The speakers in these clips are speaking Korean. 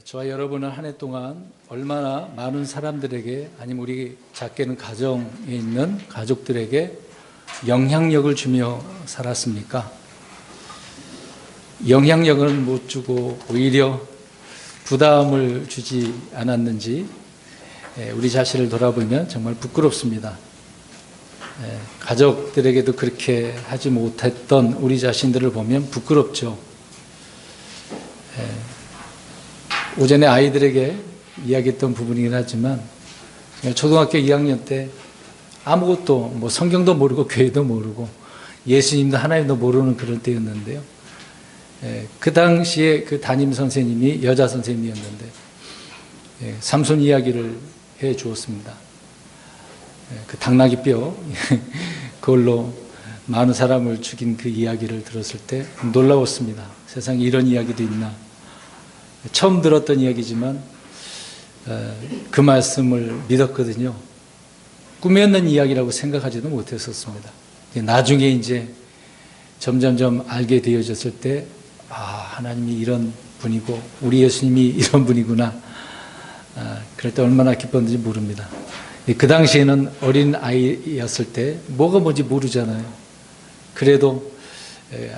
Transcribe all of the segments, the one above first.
저와 여러분은 한 해 동안 얼마나 많은 사람들에게, 아니면 우리 작게는 가정에 있는 가족들에게 영향력을 주며 살았습니까? 영향력은 못 주고 오히려 부담을 주지 않았는지 우리 자신을 돌아보면 정말 부끄럽습니다. 가족들에게도 그렇게 하지 못했던 우리 자신들을 보면 부끄럽죠. 오전에 아이들에게 이야기했던 부분이긴 하지만 초등학교 2학년 때 아무것도 성경도 모르고 교회도 모르고 예수님도 하나님도 모르는 그런 때였는데요. 그 당시에 그 담임 선생님이 여자 선생님이었는데 삼손 이야기를 해 주었습니다. 그 당나귀 뼈 그걸로 많은 사람을 죽인 그 이야기를 들었을 때 놀라웠습니다. 세상에 이런 이야기도 있나. 처음 들었던 이야기지만 그 말씀을 믿었거든요. 꿈이었는 이야기라고 생각하지도 못했었습니다. 나중에 이제 점점점 알게 되어졌을 때 하나님이 이런 분이고 우리 예수님이 이런 분이구나. 그럴 때 얼마나 기뻤는지 모릅니다. 그 당시에는 어린 아이였을 때 뭐가 뭔지 모르잖아요. 그래도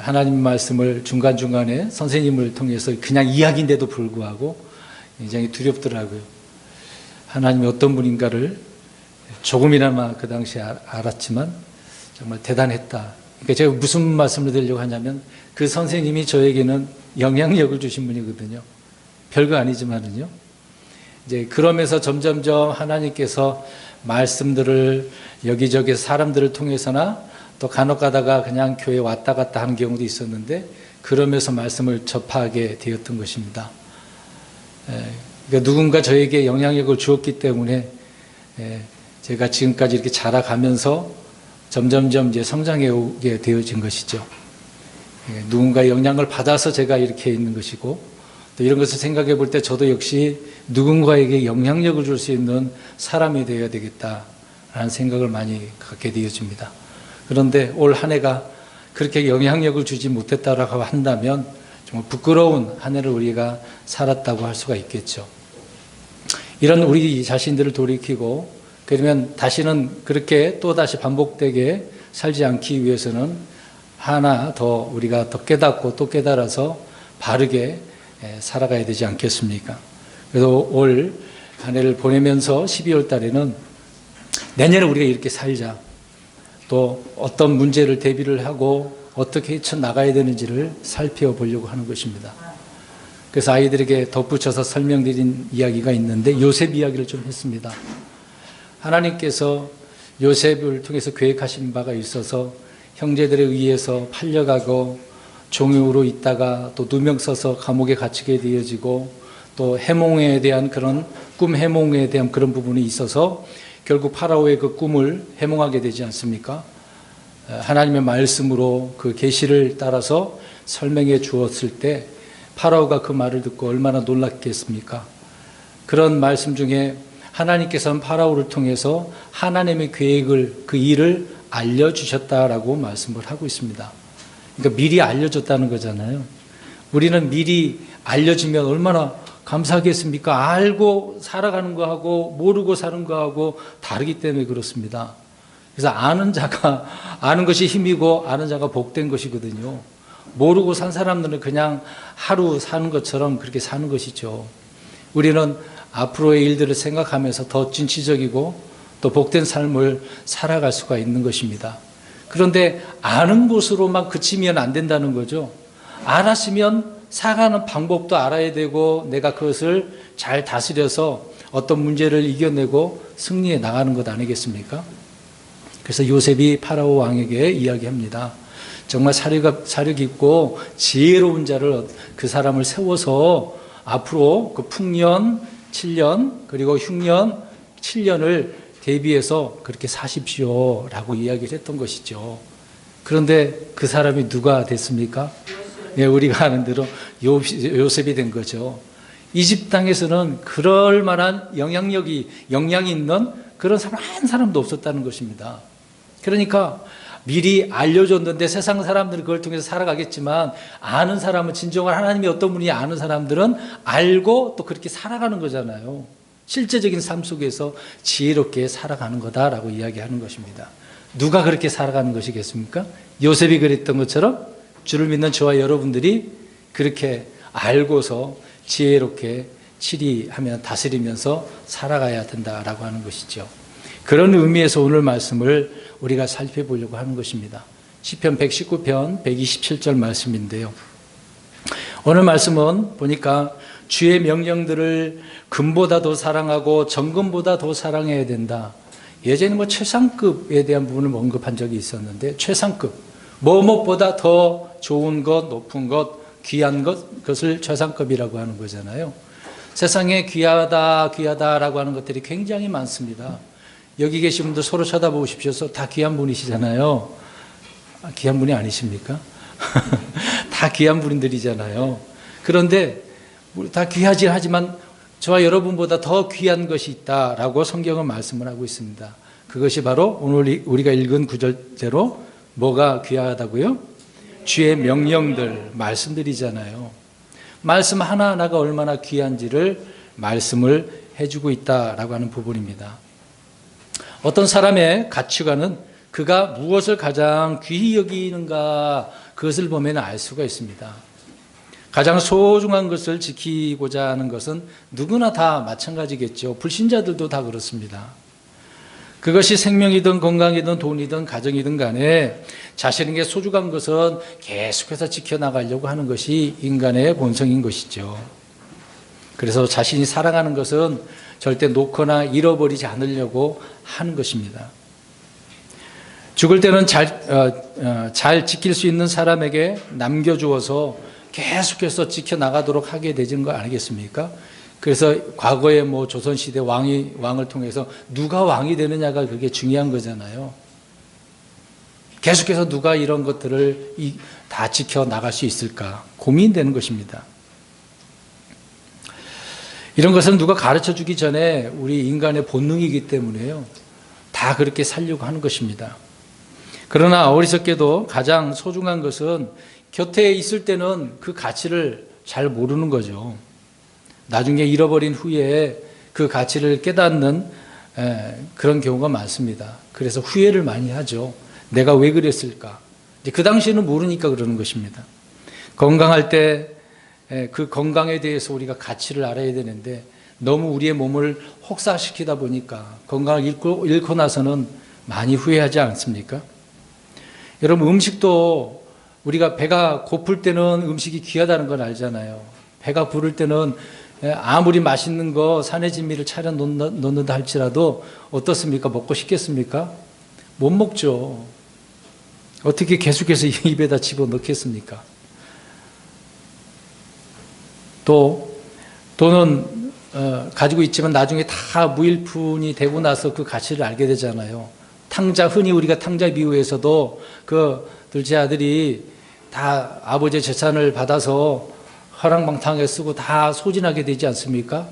하나님 말씀을 중간중간에 선생님을 통해서 그냥 이야기인데도 불구하고 굉장히 두렵더라고요. 하나님이 어떤 분인가를 조금이나마 그 당시에 알았지만 정말 대단했다. 그러니까 제가 무슨 말씀을 드리려고 하냐면 그 선생님이 저에게는 영향력을 주신 분이거든요. 별거 아니지만은요. 이제 그러면서 점점점 하나님께서 말씀들을 여기저기 사람들을 통해서나 또 간혹 가다가 그냥 교회에 왔다 갔다 하는 경우도 있었는데 그러면서 말씀을 접하게 되었던 것입니다. 그러니까 누군가 저에게 영향력을 주었기 때문에 제가 지금까지 이렇게 자라가면서 점점점 이제 성장해 오게 되어진 것이죠. 누군가의 영향을 받아서 제가 이렇게 있는 것이고 또 이런 것을 생각해 볼 때 저도 역시 누군가에게 영향력을 줄 수 있는 사람이 되어야 되겠다라는 생각을 많이 갖게 되어집니다. 그런데 올 한 해가 그렇게 영향력을 주지 못했다라고 한다면 정말 부끄러운 한 해를 우리가 살았다고 할 수가 있겠죠. 이런 우리 자신들을 돌이키고 그러면 다시는 그렇게 또다시 반복되게 살지 않기 위해서는 하나 더 우리가 더 깨닫고 또 깨달아서 바르게 살아가야 되지 않겠습니까? 그래서 올 한 해를 보내면서 12월 달에는 내년에 우리가 이렇게 살자. 또 어떤 문제를 대비를 하고 어떻게 헤쳐나가야 되는지를 살펴보려고 하는 것입니다. 그래서 아이들에게 덧붙여서 설명드린 이야기가 있는데 요셉 이야기를 좀 했습니다. 하나님께서 요셉을 통해서 계획하신 바가 있어서 형제들에 의해서 팔려가고 종으로 있다가 또 누명 써서 감옥에 갇히게 되어지고 또 해몽에 대한 그런 꿈 해몽에 대한 그런 부분이 있어서 결국 파라오의 그 꿈을 해몽하게 되지 않습니까? 하나님의 말씀으로 그 계시를 따라서 설명해 주었을 때 파라오가 그 말을 듣고 얼마나 놀랐겠습니까? 그런 말씀 중에 하나님께서는 파라오를 통해서 하나님의 계획을 그 일을 알려주셨다라고 말씀을 하고 있습니다. 그러니까 미리 알려줬다는 거잖아요. 우리는 미리 알려주면 얼마나 감사하겠습니까? 알고 살아가는 거하고 모르고 사는 거하고 다르기 때문에 그렇습니다. 그래서 아는 자가 아는 것이 힘이고 아는 자가 복된 것이거든요. 모르고 산 사람들은 그냥 하루 사는 것처럼 그렇게 사는 것이죠. 우리는 앞으로의 일들을 생각하면서 더 진취적이고 또 복된 삶을 살아갈 수가 있는 것입니다. 그런데 아는 것으로만 그치면 안 된다는 거죠. 알았으면 살아가는 방법도 알아야 되고 내가 그것을 잘 다스려서 어떤 문제를 이겨내고 승리해 나가는 것 아니겠습니까? 그래서 요셉이 파라오 왕에게 이야기합니다. 정말 사력 있고 지혜로운 자를 그 사람을 세워서 앞으로 그 풍년 7년 그리고 흉년 7년을 대비해서 그렇게 사십시오라고 이야기를 했던 것이죠. 그런데 그 사람이 누가 됐습니까? 네, 우리가 아는 대로 요셉이 된 거죠. 이집 땅에서는 그럴 만한 영향이 있는 그런 사람 한 사람도 없었다는 것입니다. 그러니까 미리 알려줬는데 세상 사람들은 그걸 통해서 살아가겠지만 아는 사람은 진정한 하나님이 어떤 분이 아는 사람들은 알고 또 그렇게 살아가는 거잖아요. 실제적인 삶 속에서 지혜롭게 살아가는 거다라고 이야기하는 것입니다. 누가 그렇게 살아가는 것이겠습니까? 요셉이 그랬던 것처럼 주를 믿는 저와 여러분들이 그렇게 알고서 지혜롭게 치리하며 다스리면서 살아가야 된다라고 하는 것이죠. 그런 의미에서 오늘 말씀을 우리가 살펴보려고 하는 것입니다. 시편 119편 127절 말씀인데요. 오늘 말씀은 보니까 주의 명령들을 금보다 더 사랑하고 정금보다 더 사랑해야 된다. 예전에 최상급에 대한 부분을 언급한 적이 있었는데 최상급, 뭐뭐보다 더 좋은 것, 높은 것, 귀한 것, 그것을 최상급이라고 하는 거잖아요. 세상에 귀하다라고 하는 것들이 굉장히 많습니다. 여기 계신 분들 서로 쳐다보십시오. 다 귀한 분이시잖아요. 귀한 분이 아니십니까? 다 귀한 분들이잖아요. 그런데 다 귀하지 하지만 저와 여러분보다 더 귀한 것이 있다라고 성경은 말씀을 하고 있습니다. 그것이 바로 오늘 우리가 읽은 구절대로 뭐가 귀하다고요? 주의 명령들, 말씀들이잖아요. 말씀 하나하나가 얼마나 귀한지를 말씀을 해주고 있다라고 하는 부분입니다. 어떤 사람의 가치관은 그가 무엇을 가장 귀히 여기는가 그것을 보면 알 수가 있습니다. 가장 소중한 것을 지키고자 하는 것은 누구나 다 마찬가지겠죠. 불신자들도 다 그렇습니다. 그것이 생명이든 건강이든 돈이든 가정이든 간에 자신에게 소중한 것은 계속해서 지켜나가려고 하는 것이 인간의 본성인 것이죠. 그래서 자신이 사랑하는 것은 절대 놓거나 잃어버리지 않으려고 하는 것입니다. 죽을 때는 잘 지킬 수 있는 사람에게 남겨주어서 계속해서 지켜나가도록 하게 되는 거 아니겠습니까? 그래서 과거에 조선시대 왕을 통해서 누가 왕이 되느냐가 그게 중요한 거잖아요. 계속해서 누가 이런 것들을 다 지켜나갈 수 있을까 고민되는 것입니다. 이런 것은 누가 가르쳐 주기 전에 우리 인간의 본능이기 때문에요. 다 그렇게 살려고 하는 것입니다. 그러나 어리석게도 가장 소중한 것은 곁에 있을 때는 그 가치를 잘 모르는 거죠. 나중에 잃어버린 후에 그 가치를 깨닫는 그런 경우가 많습니다. 그래서 후회를 많이 하죠. 내가 왜 그랬을까? 그 당시에는 모르니까 그러는 것입니다. 건강할 때 그 건강에 대해서 우리가 가치를 알아야 되는데 너무 우리의 몸을 혹사시키다 보니까 건강을 잃고 나서는 많이 후회하지 않습니까? 여러분 음식도 우리가 배가 고플 때는 음식이 귀하다는 걸 알잖아요. 배가 부를 때는 아무리 맛있는 거 산의 진미를 차려 놓는다 할지라도 어떻습니까? 먹고 싶겠습니까? 못 먹죠. 어떻게 계속해서 입에다 집어넣겠습니까? 돈은 가지고 있지만 나중에 다 무일푼이 되고 나서 그 가치를 알게 되잖아요. 흔히 우리가 탕자 비유에서도 그 둘째 아들이 다 아버지의 재산을 받아서 허랑방탕하게 쓰고 다 소진하게 되지 않습니까?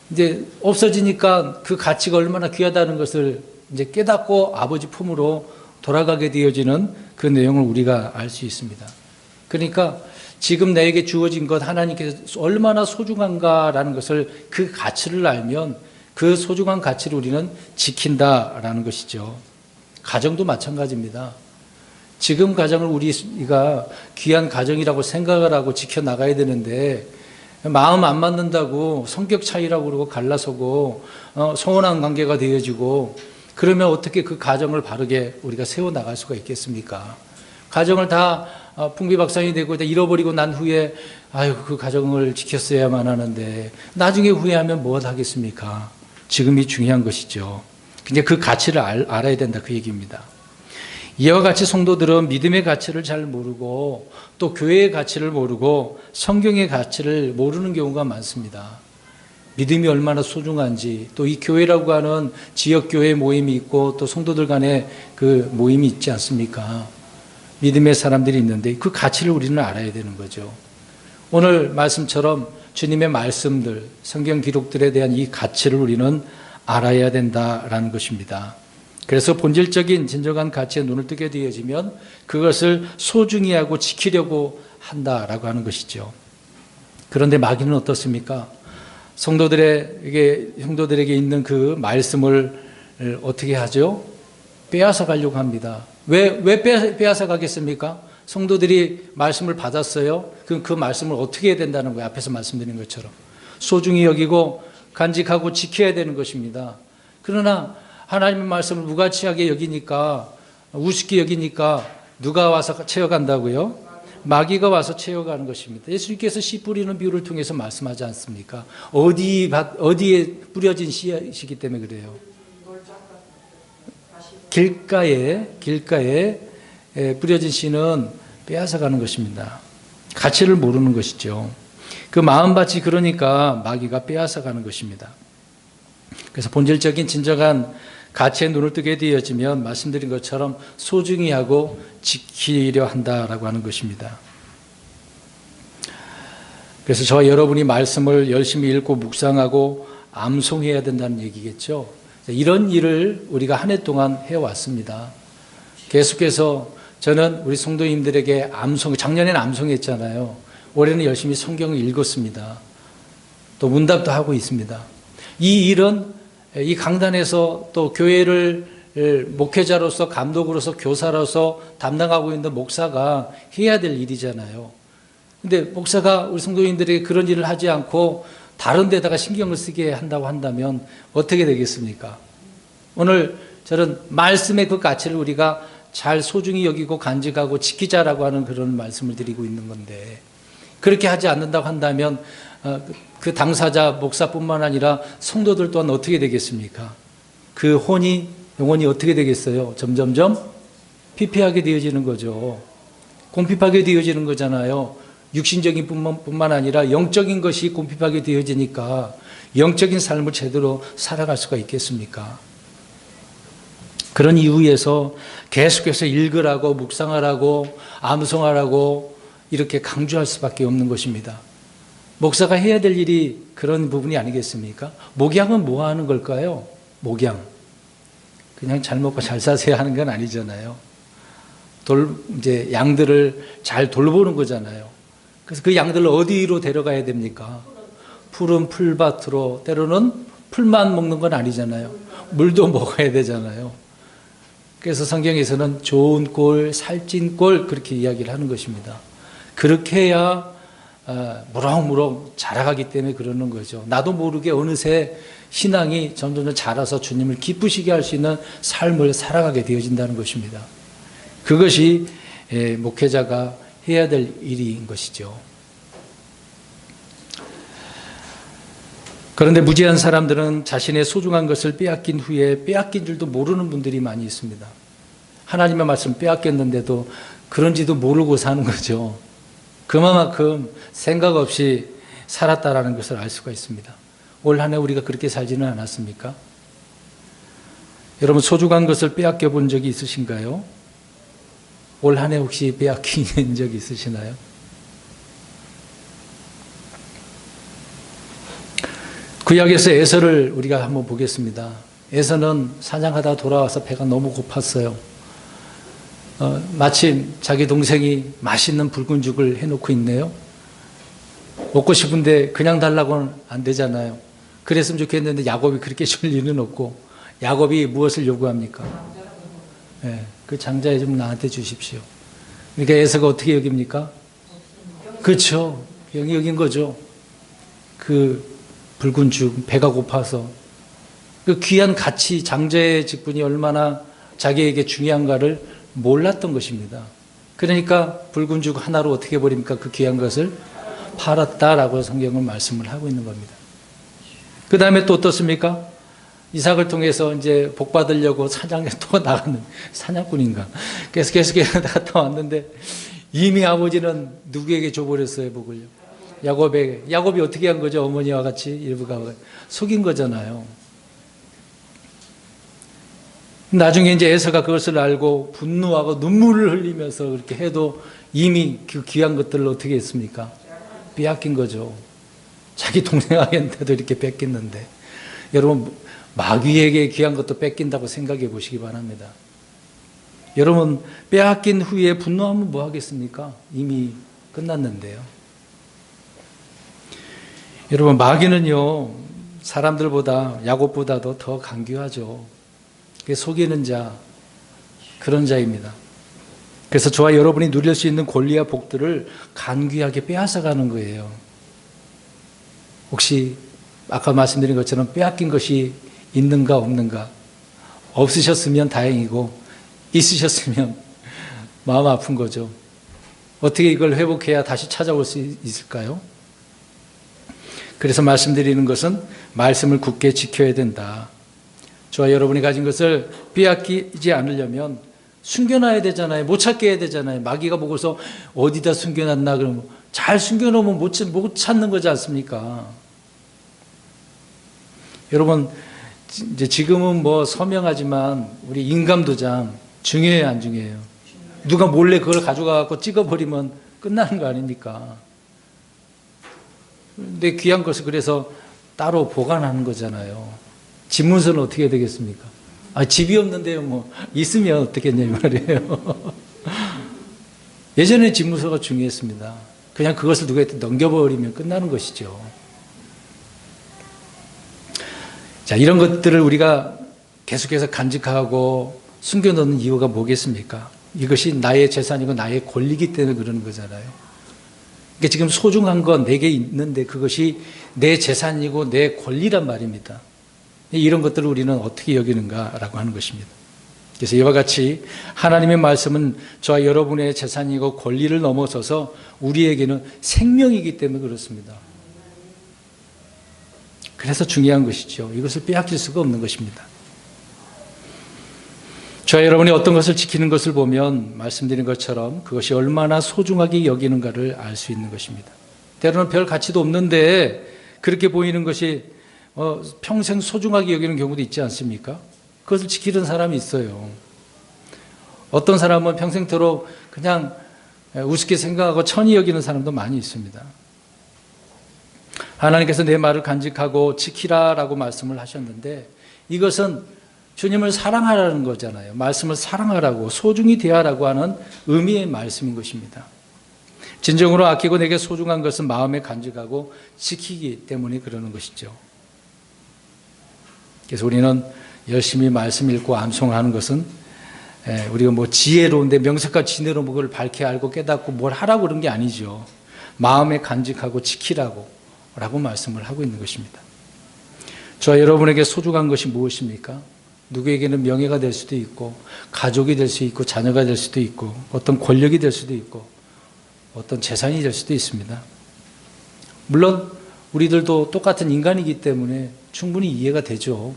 이제 없어지니까 그 가치가 얼마나 귀하다는 것을 이제 깨닫고 아버지 품으로 돌아가게 되어지는 그 내용을 우리가 알 수 있습니다. 그러니까 지금 내게 주어진 것 하나님께서 얼마나 소중한가라는 것을 그 가치를 알면 그 소중한 가치를 우리는 지킨다라는 것이죠. 가정도 마찬가지입니다. 지금 가정을 우리가 귀한 가정이라고 생각을 하고 지켜나가야 되는데 마음 안 맞는다고 성격 차이라고 그러고 갈라서고 서운한 관계가 되어지고 그러면 어떻게 그 가정을 바르게 우리가 세워나갈 수가 있겠습니까? 가정을 다 풍비박산이 되고 잃어버리고 난 후에 그 가정을 지켰어야만 하는데 나중에 후회하면 뭘 하겠습니까? 지금이 중요한 것이죠. 근데 그 가치를 알아야 된다 그 얘기입니다. 이와 같이 성도들은 믿음의 가치를 잘 모르고 또 교회의 가치를 모르고 성경의 가치를 모르는 경우가 많습니다. 믿음이 얼마나 소중한지 또 이 교회라고 하는 지역교회 모임이 있고 또 성도들 간에 그 모임이 있지 않습니까? 믿음의 사람들이 있는데 그 가치를 우리는 알아야 되는 거죠. 오늘 말씀처럼 주님의 말씀들, 성경 기록들에 대한 이 가치를 우리는 알아야 된다라는 것입니다. 그래서 본질적인 진정한 가치에 눈을 뜨게 되어지면 그것을 소중히 하고 지키려고 한다라고 하는 것이죠. 그런데 마귀는 어떻습니까? 성도들에게 있는 그 말씀을 어떻게 하죠? 빼앗아 가려고 합니다. 왜 빼앗아 가겠습니까? 성도들이 말씀을 받았어요. 그 말씀을 어떻게 해야 된다는 거예요. 앞에서 말씀드린 것처럼. 소중히 여기고 간직하고 지켜야 되는 것입니다. 그러나 하나님의 말씀을 무가치하게 여기니까, 우습게 여기니까 누가 와서 채워간다고요? 마귀가 와서 채워가는 것입니다. 예수님께서 씨 뿌리는 비유를 통해서 말씀하지 않습니까? 어디에 뿌려진 씨이기 때문에 그래요. 길가에 뿌려진 씨는 빼앗아가는 것입니다. 가치를 모르는 것이죠. 그 마음밭이 그러니까 마귀가 빼앗아가는 것입니다. 그래서 본질적인 진정한 가치에 눈을 뜨게 되어지면 말씀드린 것처럼 소중히 하고 지키려 한다라고 하는 것입니다. 그래서 저와 여러분이 말씀을 열심히 읽고 묵상하고 암송해야 된다는 얘기겠죠. 이런 일을 우리가 한 해 동안 해왔습니다. 계속해서 저는 우리 성도님들에게 작년에는 암송했잖아요. 올해는 열심히 성경을 읽었습니다. 또 문답도 하고 있습니다. 이 일은 이 강단에서 또 교회를 목회자로서 감독으로서 교사로서 담당하고 있는 목사가 해야 될 일이잖아요. 근데 목사가 우리 성도님들에게 그런 일을 하지 않고 다른 데다가 신경을 쓰게 한다고 한다면 어떻게 되겠습니까? 오늘 저는 말씀의 그 가치를 우리가 잘 소중히 여기고 간직하고 지키자라고 하는 그런 말씀을 드리고 있는 건데, 그렇게 하지 않는다고 한다면 그 당사자 목사뿐만 아니라 성도들 또한 어떻게 되겠습니까? 그 혼이 영혼이 어떻게 되겠어요? 점점점 피폐하게 되어지는 거죠. 곰핍하게 되어지는 거잖아요. 육신적인 뿐만 아니라 영적인 것이 곰핍하게 되어지니까 영적인 삶을 제대로 살아갈 수가 있겠습니까? 그런 이유에서 계속해서 읽으라고 묵상하라고 암송하라고 이렇게 강조할 수밖에 없는 것입니다. 목사가 해야 될 일이 그런 부분이 아니겠습니까? 목양은 뭐 하는 걸까요? 목양. 그냥 잘 먹고 잘 사세요 하는 건 아니잖아요. 이제 양들을 잘 돌보는 거잖아요. 그래서 그 양들을 어디로 데려가야 됩니까? 푸른 풀밭으로, 때로는 풀만 먹는 건 아니잖아요. 물도 먹어야 되잖아요. 그래서 성경에서는 좋은 꼴, 살찐 꼴 그렇게 이야기를 하는 것입니다. 그렇게 해야 무럭무럭 자라가기 때문에 그러는 거죠. 나도 모르게 어느새 신앙이 점점 자라서 주님을 기쁘시게 할 수 있는 삶을 살아가게 되어진다는 것입니다. 그것이 목회자가 해야 될 일인 것이죠. 그런데 무지한 사람들은 자신의 소중한 것을 빼앗긴 후에 빼앗긴 줄도 모르는 분들이 많이 있습니다. 하나님의 말씀 빼앗겼는데도 그런지도 모르고 사는 거죠. 그만큼 생각 없이 살았다라는 것을 알 수가 있습니다. 올 한 해 우리가 그렇게 살지는 않았습니까? 여러분 소중한 것을 빼앗겨 본 적이 있으신가요? 올 한 해 혹시 빼앗긴 적이 있으시나요? 구약에서 에서를 우리가 한번 보겠습니다. 에서는 사냥하다 돌아와서 배가 너무 고팠어요. 마침 자기 동생이 맛있는 붉은 죽을 해놓고 있네요. 먹고 싶은데 그냥 달라고는 안 되잖아요. 그랬으면 좋겠는데 야곱이 그렇게 줄 리는 없고, 야곱이 무엇을 요구합니까? 네, 그 장자에 좀 나한테 주십시오. 그러니까 에서가 어떻게 여깁니까? 그렇죠. 영이 여긴 거죠. 그 붉은 죽, 배가 고파서 그 귀한 가치, 장자의 직분이 얼마나 자기에게 중요한가를 몰랐던 것입니다. 그러니까 붉은 죽 하나로 어떻게 버립니까? 그 귀한 것을 팔았다라고 성경은 말씀을 하고 있는 겁니다. 그 다음에 또 어떻습니까? 이삭을 통해서 이제 복 받으려고 사냥에 또 나가는 사냥꾼인가. 계속 갔다 왔는데 이미 아버지는 누구에게 줘버렸어요, 복을요? 야곱에게. 야곱이 어떻게 한 거죠? 어머니와 같이 일부가 속인 거잖아요. 나중에 이제 에서가 그것을 알고 분노하고 눈물을 흘리면서 그렇게 해도 이미 그 귀한 것들을 어떻게 했습니까? 빼앗긴 거죠. 자기 동생에게도 이렇게 뺏겼는데. 여러분, 마귀에게 귀한 것도 뺏긴다고 생각해 보시기 바랍니다. 여러분, 빼앗긴 후에 분노하면 뭐 하겠습니까? 이미 끝났는데요. 여러분, 마귀는요, 사람들보다, 야곱보다도 더 강교하죠. 속이는 자, 그런 자입니다. 그래서 저와 여러분이 누릴 수 있는 권리와 복들을 간귀하게 빼앗아가는 거예요. 혹시 아까 말씀드린 것처럼 빼앗긴 것이 있는가 없는가? 없으셨으면 다행이고 있으셨으면 마음 아픈 거죠. 어떻게 이걸 회복해야 다시 찾아올 수 있을까요? 그래서 말씀드리는 것은 말씀을 굳게 지켜야 된다. 저와 여러분이 가진 것을 빼앗기지 않으려면 숨겨놔야 되잖아요. 못 찾게 해야 되잖아요. 마귀가 보고서 어디다 숨겨놨나 그러면 잘 숨겨놓으면 못 찾는 거지 않습니까? 여러분, 이제 지금은 뭐 서명하지만 우리 인감도장 중요해요, 안 중요해요? 누가 몰래 그걸 가져가서 찍어버리면 끝나는 거 아닙니까? 근데 귀한 것을 그래서 따로 보관하는 거잖아요. 집문서는 어떻게 되겠습니까? 집이 없는데요, 뭐 있으면 어떻겠냐 이 말이에요. 예전에 집문서가 중요했습니다. 그냥 그것을 누구한테 넘겨버리면 끝나는 것이죠. 자, 이런 것들을 우리가 계속해서 간직하고 숨겨놓는 이유가 뭐겠습니까? 이것이 나의 재산이고 나의 권리이기 때문에 그러는 거잖아요. 그러니까 지금 소중한 건 내게 있는데 그것이 내 재산이고 내 권리란 말입니다. 이런 것들을 우리는 어떻게 여기는가라고 하는 것입니다. 그래서 이와 같이 하나님의 말씀은 저와 여러분의 재산이고 권리를 넘어서서 우리에게는 생명이기 때문에 그렇습니다. 그래서 중요한 것이죠. 이것을 빼앗길 수가 없는 것입니다. 저와 여러분이 어떤 것을 지키는 것을 보면 말씀드린 것처럼 그것이 얼마나 소중하게 여기는가를 알 수 있는 것입니다. 때로는 별 가치도 없는데 그렇게 보이는 것이 평생 소중하게 여기는 경우도 있지 않습니까? 그것을 지키는 사람이 있어요. 어떤 사람은 평생토록 그냥 우습게 생각하고 천히 여기는 사람도 많이 있습니다. 하나님께서 내 말을 간직하고 지키라라고 말씀을 하셨는데 이것은 주님을 사랑하라는 거잖아요. 말씀을 사랑하라고 소중히 대하라고 하는 의미의 말씀인 것입니다. 진정으로 아끼고 내게 소중한 것은 마음에 간직하고 지키기 때문에 그러는 것이죠. 그래서 우리는 열심히 말씀 읽고 암송하는 것은 우리가 뭐 지혜로운데 명색과 지혜로 그걸 밝게 알고 깨닫고 뭘 하라고 그런 게 아니죠. 마음에 간직하고 지키라고 라고 말씀을 하고 있는 것입니다. 저와 여러분에게 소중한 것이 무엇입니까? 누구에게는 명예가 될 수도 있고 가족이 될 수 있고 자녀가 될 수도 있고 어떤 권력이 될 수도 있고 어떤 재산이 될 수도 있습니다. 물론 우리들도 똑같은 인간이기 때문에 충분히 이해가 되죠.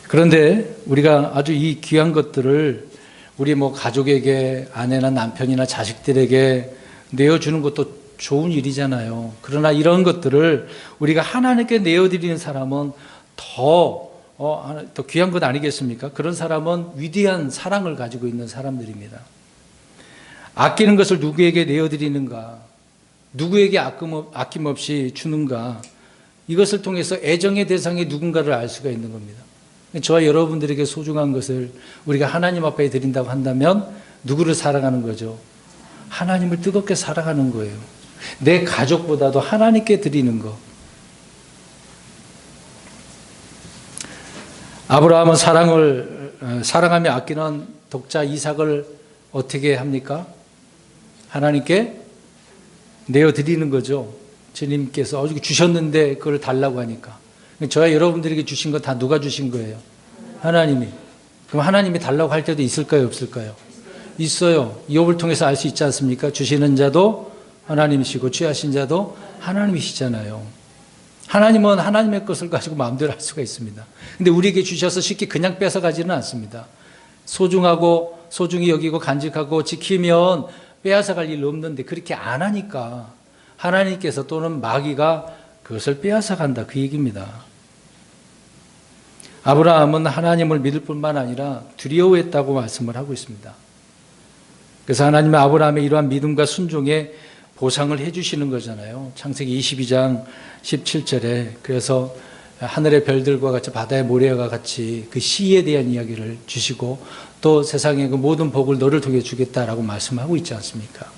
그런데 우리가 아주 이 귀한 것들을 우리 뭐 가족에게 아내나 남편이나 자식들에게 내어주는 것도 좋은 일이잖아요. 그러나 이런 것들을 우리가 하나님께 내어드리는 사람은 더 귀한 것 아니겠습니까? 그런 사람은 위대한 사랑을 가지고 있는 사람들입니다. 아끼는 것을 누구에게 내어드리는가, 누구에게 아낌없이 주는가, 이것을 통해서 애정의 대상이 누군가를 알 수가 있는 겁니다. 저와 여러분들에게 소중한 것을 우리가 하나님 앞에 드린다고 한다면 누구를 사랑하는 거죠? 하나님을 뜨겁게 사랑하는 거예요. 내 가족보다도 하나님께 드리는 것. 아브라함은 사랑하며 아끼는 독자 이삭을 어떻게 합니까? 하나님께 내어드리는 거죠. 주님께서 주셨는데 그걸 달라고 하니까. 저와 여러분들에게 주신 거 다 누가 주신 거예요? 하나님이. 그럼 하나님이 달라고 할 때도 있을까요? 없을까요? 있어요. 욥을 통해서 알 수 있지 않습니까? 주시는 자도 하나님이시고 취하신 자도 하나님이시잖아요. 하나님은 하나님의 것을 가지고 마음대로 할 수가 있습니다. 근데 우리에게 주셔서 쉽게 그냥 뺏어가지는 않습니다. 소중히 여기고 간직하고 지키면 빼앗아갈 일 없는데 그렇게 안 하니까 하나님께서 또는 마귀가 그것을 빼앗아간다, 그 얘기입니다. 아브라함은 하나님을 믿을 뿐만 아니라 두려워했다고 말씀을 하고 있습니다. 그래서 하나님은 아브라함의 이러한 믿음과 순종에 보상을 해주시는 거잖아요. 창세기 22장 17절에 그래서 하늘의 별들과 같이 바다의 모래와 같이 그 씨에 대한 이야기를 주시고 또 세상의 그 모든 복을 너를 통해 주겠다라고 말씀하고 있지 않습니까?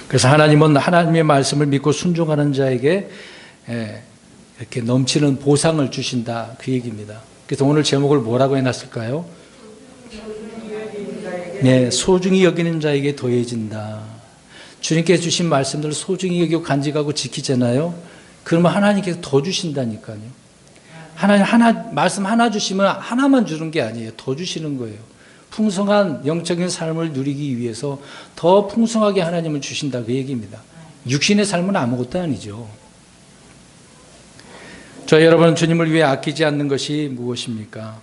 그래서 하나님은 하나님의 말씀을 믿고 순종하는 자에게 이렇게 넘치는 보상을 주신다, 그 얘기입니다. 그래서 오늘 제목을 뭐라고 해놨을까요? 네, 소중히 여기는 자에게 더해진다. 주님께 주신 말씀들을 소중히 여기고 간직하고 지키잖아요. 그러면 하나님께서 더 주신다니까요. 하나님 말씀 하나 주시면 하나만 주는 게 아니에요. 더 주시는 거예요. 풍성한 영적인 삶을 누리기 위해서 더 풍성하게 하나님을 주신다, 그 얘기입니다. 육신의 삶은 아무것도 아니죠. 저 여러분, 주님을 위해 아끼지 않는 것이 무엇입니까?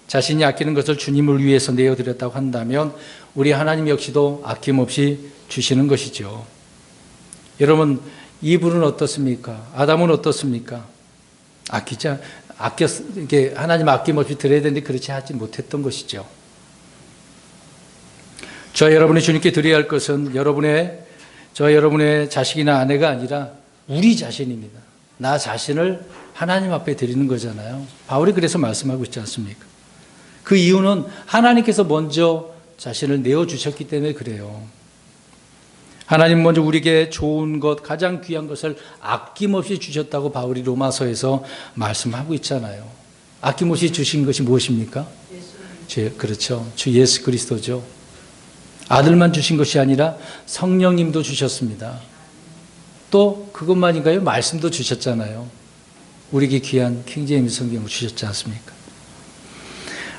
자신이 아끼는 것을 주님을 위해서 내어드렸다고 한다면 우리 하나님 역시도 아낌없이 주시는 것이죠. 여러분, 이불은 어떻습니까? 아담은 어떻습니까? 이게 하나님 아낌없이 드려야 되는데 그렇지 하지 못했던 것이죠. 저 여러분이 주님께 드려야 할 것은 여러분의 자식이나 아내가 아니라 우리 자신입니다. 나 자신을 하나님 앞에 드리는 거잖아요. 바울이 그래서 말씀하고 있지 않습니까? 그 이유는 하나님께서 먼저 자신을 내어주셨기 때문에 그래요. 하나님 먼저 우리에게 좋은 것, 가장 귀한 것을 아낌없이 주셨다고 바울이 로마서에서 말씀하고 있잖아요. 아낌없이 주신 것이 무엇입니까? 그렇죠. 주 예수 그리스도죠. 아들만 주신 것이 아니라 성령님도 주셨습니다. 또 그것만인가요? 말씀도 주셨잖아요. 우리에게 귀한 킹제임스 성경을 주셨지 않습니까?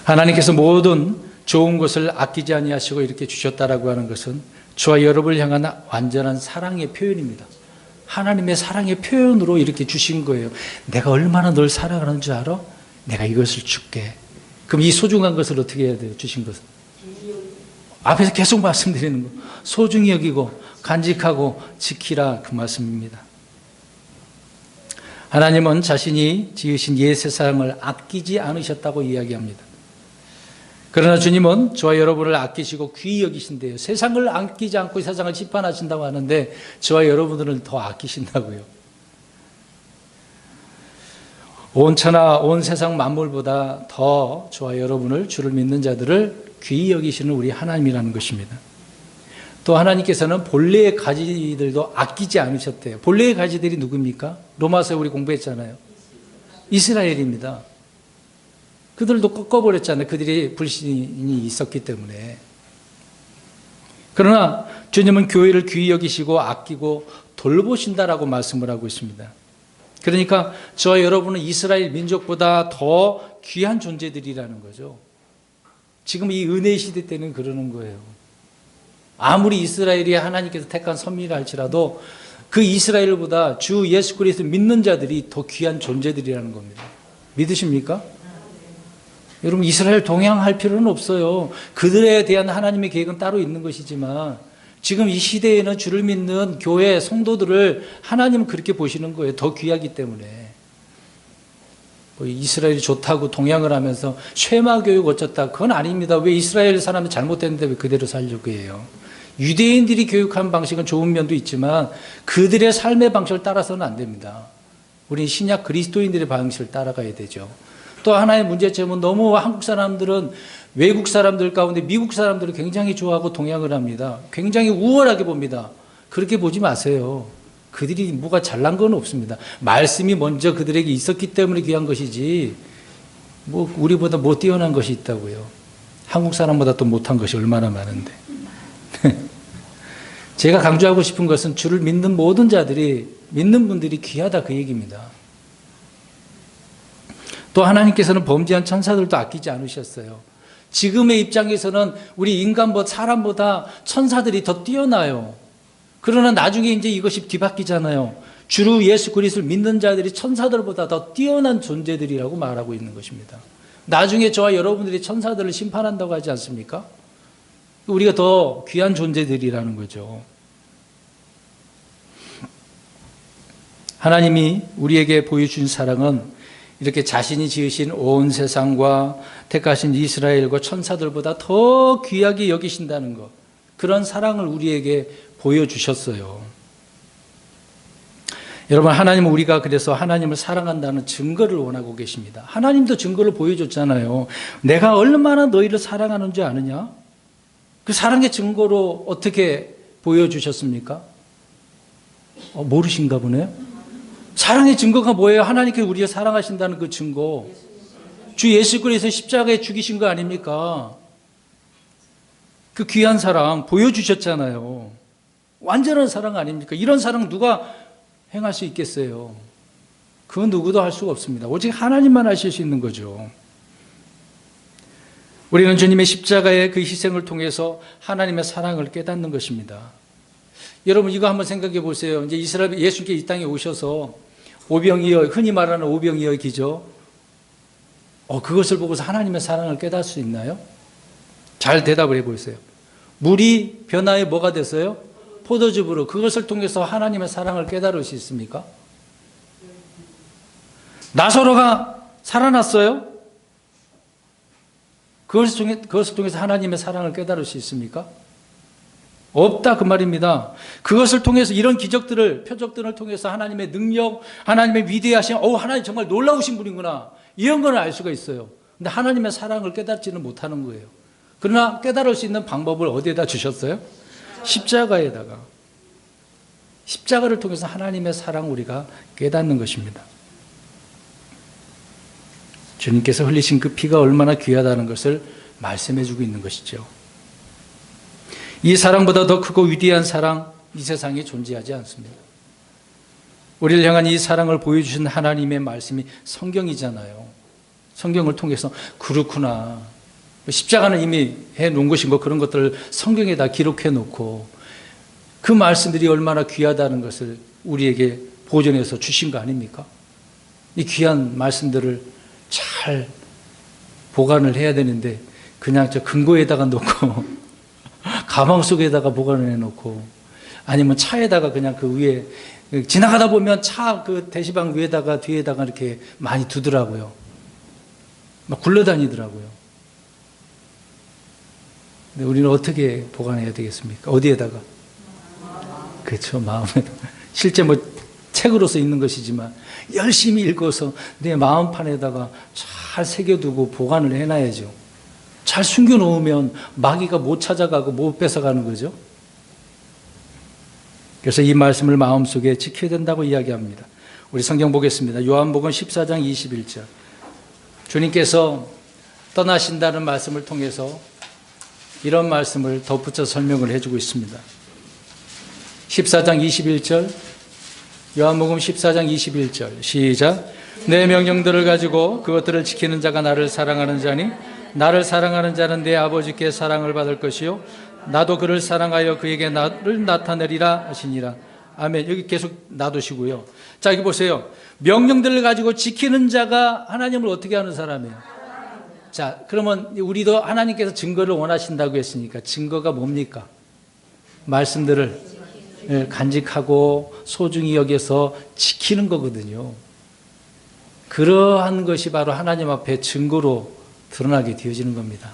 하나님께서 모든 좋은 것을 아끼지 아니하시고 이렇게 주셨다라고 하는 것은 저와 여러분을 향한 완전한 사랑의 표현입니다. 하나님의 사랑의 표현으로 이렇게 주신 거예요. 내가 얼마나 널 사랑하는 줄 알아? 내가 이것을 줄게. 그럼 이 소중한 것을 어떻게 해야 돼요? 주신 것은 앞에서 계속 말씀드리는 거, 소중히 여기고 간직하고 지키라, 그 말씀입니다. 하나님은 자신이 지으신 옛 세상을 아끼지 않으셨다고 이야기합니다. 그러나 주님은 저와 여러분을 아끼시고 귀히 여기신대요. 세상을 아끼지 않고 세상을 심판하신다고 하는데 저와 여러분들은 더 아끼신다고요. 온 천하 온 세상 만물보다 더 저와 여러분을, 주를 믿는 자들을 귀히 여기시는 우리 하나님이라는 것입니다. 또 하나님께서는 본래의 가지들도 아끼지 않으셨대요. 본래의 가지들이 누굽니까? 로마서에 우리 공부했잖아요. 이스라엘입니다. 그들도 꺾어버렸잖아요. 그들이 불신이 있었기 때문에. 그러나 주님은 교회를 귀히 여기시고 아끼고 돌보신다라고 말씀을 하고 있습니다. 그러니까 저와 여러분은 이스라엘 민족보다 더 귀한 존재들이라는 거죠. 지금 이 은혜의 시대 때는 그러는 거예요. 아무리 이스라엘이 하나님께서 택한 선민이라 할지라도 그 이스라엘보다 주 예수 그리스도 믿는 자들이 더 귀한 존재들이라는 겁니다. 믿으십니까? 여러분, 이스라엘 동양할 필요는 없어요. 그들에 대한 하나님의 계획은 따로 있는 것이지만 지금 이 시대에는 주를 믿는 교회 성도들을 하나님은 그렇게 보시는 거예요. 더 귀하기 때문에. 이스라엘이 좋다고 동양을 하면서 쉐마 교육 어쩌다, 그건 아닙니다. 왜 이스라엘 사람이 잘못됐는데 왜 그대로 살려고 해요? 유대인들이 교육한 방식은 좋은 면도 있지만 그들의 삶의 방식을 따라서는 안 됩니다. 우리 신약 그리스도인들의 방식을 따라가야 되죠. 또 하나의 문제점은 너무 한국 사람들은 외국 사람들 가운데 미국 사람들을 굉장히 좋아하고 동양을 합니다. 굉장히 우월하게 봅니다. 그렇게 보지 마세요. 그들이 뭐가 잘난 건 없습니다. 말씀이 먼저 그들에게 있었기 때문에 귀한 것이지 뭐 우리보다 못 뛰어난 것이 있다고요. 한국 사람보다 또 못한 것이 얼마나 많은데. 제가 강조하고 싶은 것은 주를 믿는 모든 자들이, 믿는 분들이 귀하다, 그 얘기입니다. 또 하나님께서는 범죄한 천사들도 아끼지 않으셨어요. 지금의 입장에서는 우리 인간보다, 사람보다 천사들이 더 뛰어나요. 그러나 나중에 이제 이것이 뒤바뀌잖아요. 주 예수 그리스도를 믿는 자들이 천사들보다 더 뛰어난 존재들이라고 말하고 있는 것입니다. 나중에 저와 여러분들이 천사들을 심판한다고 하지 않습니까? 우리가 더 귀한 존재들이라는 거죠. 하나님이 우리에게 보여준 사랑은 이렇게 자신이 지으신 온 세상과 택하신 이스라엘과 천사들보다 더 귀하게 여기신다는 것, 그런 사랑을 우리에게 보여주셨어요. 여러분, 하나님은 우리가 그래서 하나님을 사랑한다는 증거를 원하고 계십니다. 하나님도 증거를 보여줬잖아요. 내가 얼마나 너희를 사랑하는 줄 아느냐? 그 사랑의 증거로 어떻게 보여주셨습니까? 모르신가 보네요. 사랑의 증거가 뭐예요? 하나님께 우리를 사랑하신다는 그 증거. 주 예수 그리스도 십자가에 죽이신 거 아닙니까? 그 귀한 사랑 보여주셨잖아요. 완전한 사랑 아닙니까? 이런 사랑 누가 행할 수 있겠어요? 그 누구도 할 수가 없습니다. 오직 하나님만 하실 수 있는 거죠. 우리는 주님의 십자가의 그 희생을 통해서 하나님의 사랑을 깨닫는 것입니다. 여러분, 이거 한번 생각해 보세요. 이제 이스라엘 예수님께 이 땅에 오셔서 오병이어, 흔히 말하는 오병이어 기죠. 그것을 보고서 하나님의 사랑을 깨달을 수 있나요? 잘 대답을 해 보세요. 물이 변화해 뭐가 됐어요? 포도즙으로. 그것을 통해서 하나님의 사랑을 깨달을 수 있습니까? 나사로가 살아났어요? 그것을 통해서 하나님의 사랑을 깨달을 수 있습니까? 없다, 그 말입니다. 그것을 통해서 이런 기적들을, 표적들을 통해서 하나님의 능력, 하나님의 위대하신, 하나님 정말 놀라우신 분이구나, 이런 걸 알 수가 있어요. 근데 하나님의 사랑을 깨닫지는 못하는 거예요. 그러나 깨달을 수 있는 방법을 어디에다 주셨어요? 십자가에다가. 십자가를 통해서 하나님의 사랑을 우리가 깨닫는 것입니다. 주님께서 흘리신 그 피가 얼마나 귀하다는 것을 말씀해 주고 있는 것이죠. 이 사랑보다 더 크고 위대한 사랑, 이 세상에 존재하지 않습니다. 우리를 향한 이 사랑을 보여주신 하나님의 말씀이 성경이잖아요. 성경을 통해서 그렇구나, 십자가는 이미 해놓은 것인 거, 그런 것들을 성경에다 기록해 놓고 그 말씀들이 얼마나 귀하다는 것을 우리에게 보존해서 주신 거 아닙니까? 이 귀한 말씀들을 잘 보관을 해야 되는데 그냥 저 금고에다가 놓고 가방 속에다가 보관을 해놓고, 아니면 차에다가 그냥 그 위에, 지나가다 보면 차 그 대시방 위에다가 뒤에다가 이렇게 많이 두더라고요. 막 굴러다니더라고요. 근데 우리는 어떻게 보관해야 되겠습니까? 어디에다가? 그렇죠, 마음에. 실제 뭐 책으로서 읽는 것이지만 열심히 읽어서 내 마음판에다가 잘 새겨두고 보관을 해놔야죠. 잘 숨겨놓으면 마귀가 못 찾아가고 못 뺏어가는 거죠. 그래서 이 말씀을 마음속에 지켜야 된다고 이야기합니다. 우리 성경 보겠습니다. 요한복음 14장 21절. 주님께서 떠나신다는 말씀을 통해서 이런 말씀을 덧붙여 설명을 해주고 있습니다. 14장 21절, 요한복음 14장 21절, 시작. 내 명령들을 가지고 그것들을 지키는 자가 나를 사랑하는 자니 나를 사랑하는 자는 내 아버지께 사랑을 받을 것이요 나도 그를 사랑하여 그에게 나를 나타내리라 하시니라. 아멘. 여기 계속 놔두시고요. 자, 여기 보세요. 명령들을 가지고 지키는 자가 하나님을 어떻게 하는 사람이에요? 자, 그러면 우리도 하나님께서 증거를 원하신다고 했으니까 증거가 뭡니까? 말씀들을 간직하고 소중히 여겨서 지키는 거거든요. 그러한 것이 바로 하나님 앞에 증거로 드러나게 되어지는 겁니다.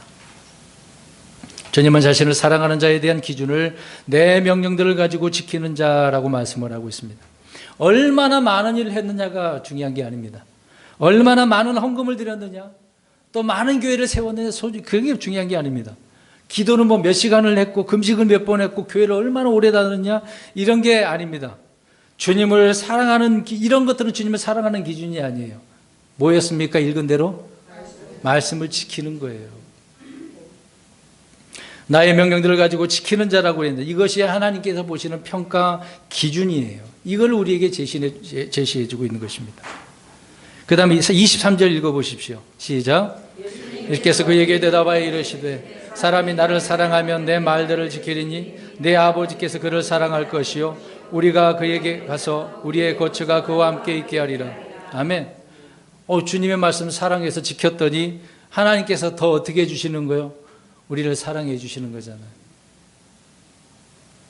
주님은 자신을 사랑하는 자에 대한 기준을 내 명령들을 가지고 지키는 자라고 말씀을 하고 있습니다. 얼마나 많은 일을 했느냐가 중요한 게 아닙니다. 얼마나 많은 헌금을 드렸느냐, 또 많은 교회를 세웠느냐, 그게 중요한 게 아닙니다. 기도는 뭐 몇 시간을 했고 금식을 몇 번 했고 교회를 얼마나 오래 다녔냐, 이런 게 아닙니다. 주님을 사랑하는, 이런 것들은 주님을 사랑하는 기준이 아니에요. 뭐였습니까? 읽은 대로 말씀을 지키는 거예요. 나의 명령들을 가지고 지키는 자라고 했는데 이것이 하나님께서 보시는 평가 기준이에요. 이걸 우리에게 제시해주고 있는 것입니다. 그 다음에 23절 읽어보십시오. 시작. 예수께서 그에게 대답하여 이르시되 사람이 나를 사랑하면 내 말들을 지키리니 내 아버지께서 그를 사랑할 것이요 우리가 그에게 가서 우리의 거처가 그와 함께 있게 하리라. 아멘. 주님의 말씀 사랑해서 지켰더니 하나님께서 더 어떻게 해주시는 거예요? 우리를 사랑해 주시는 거잖아요.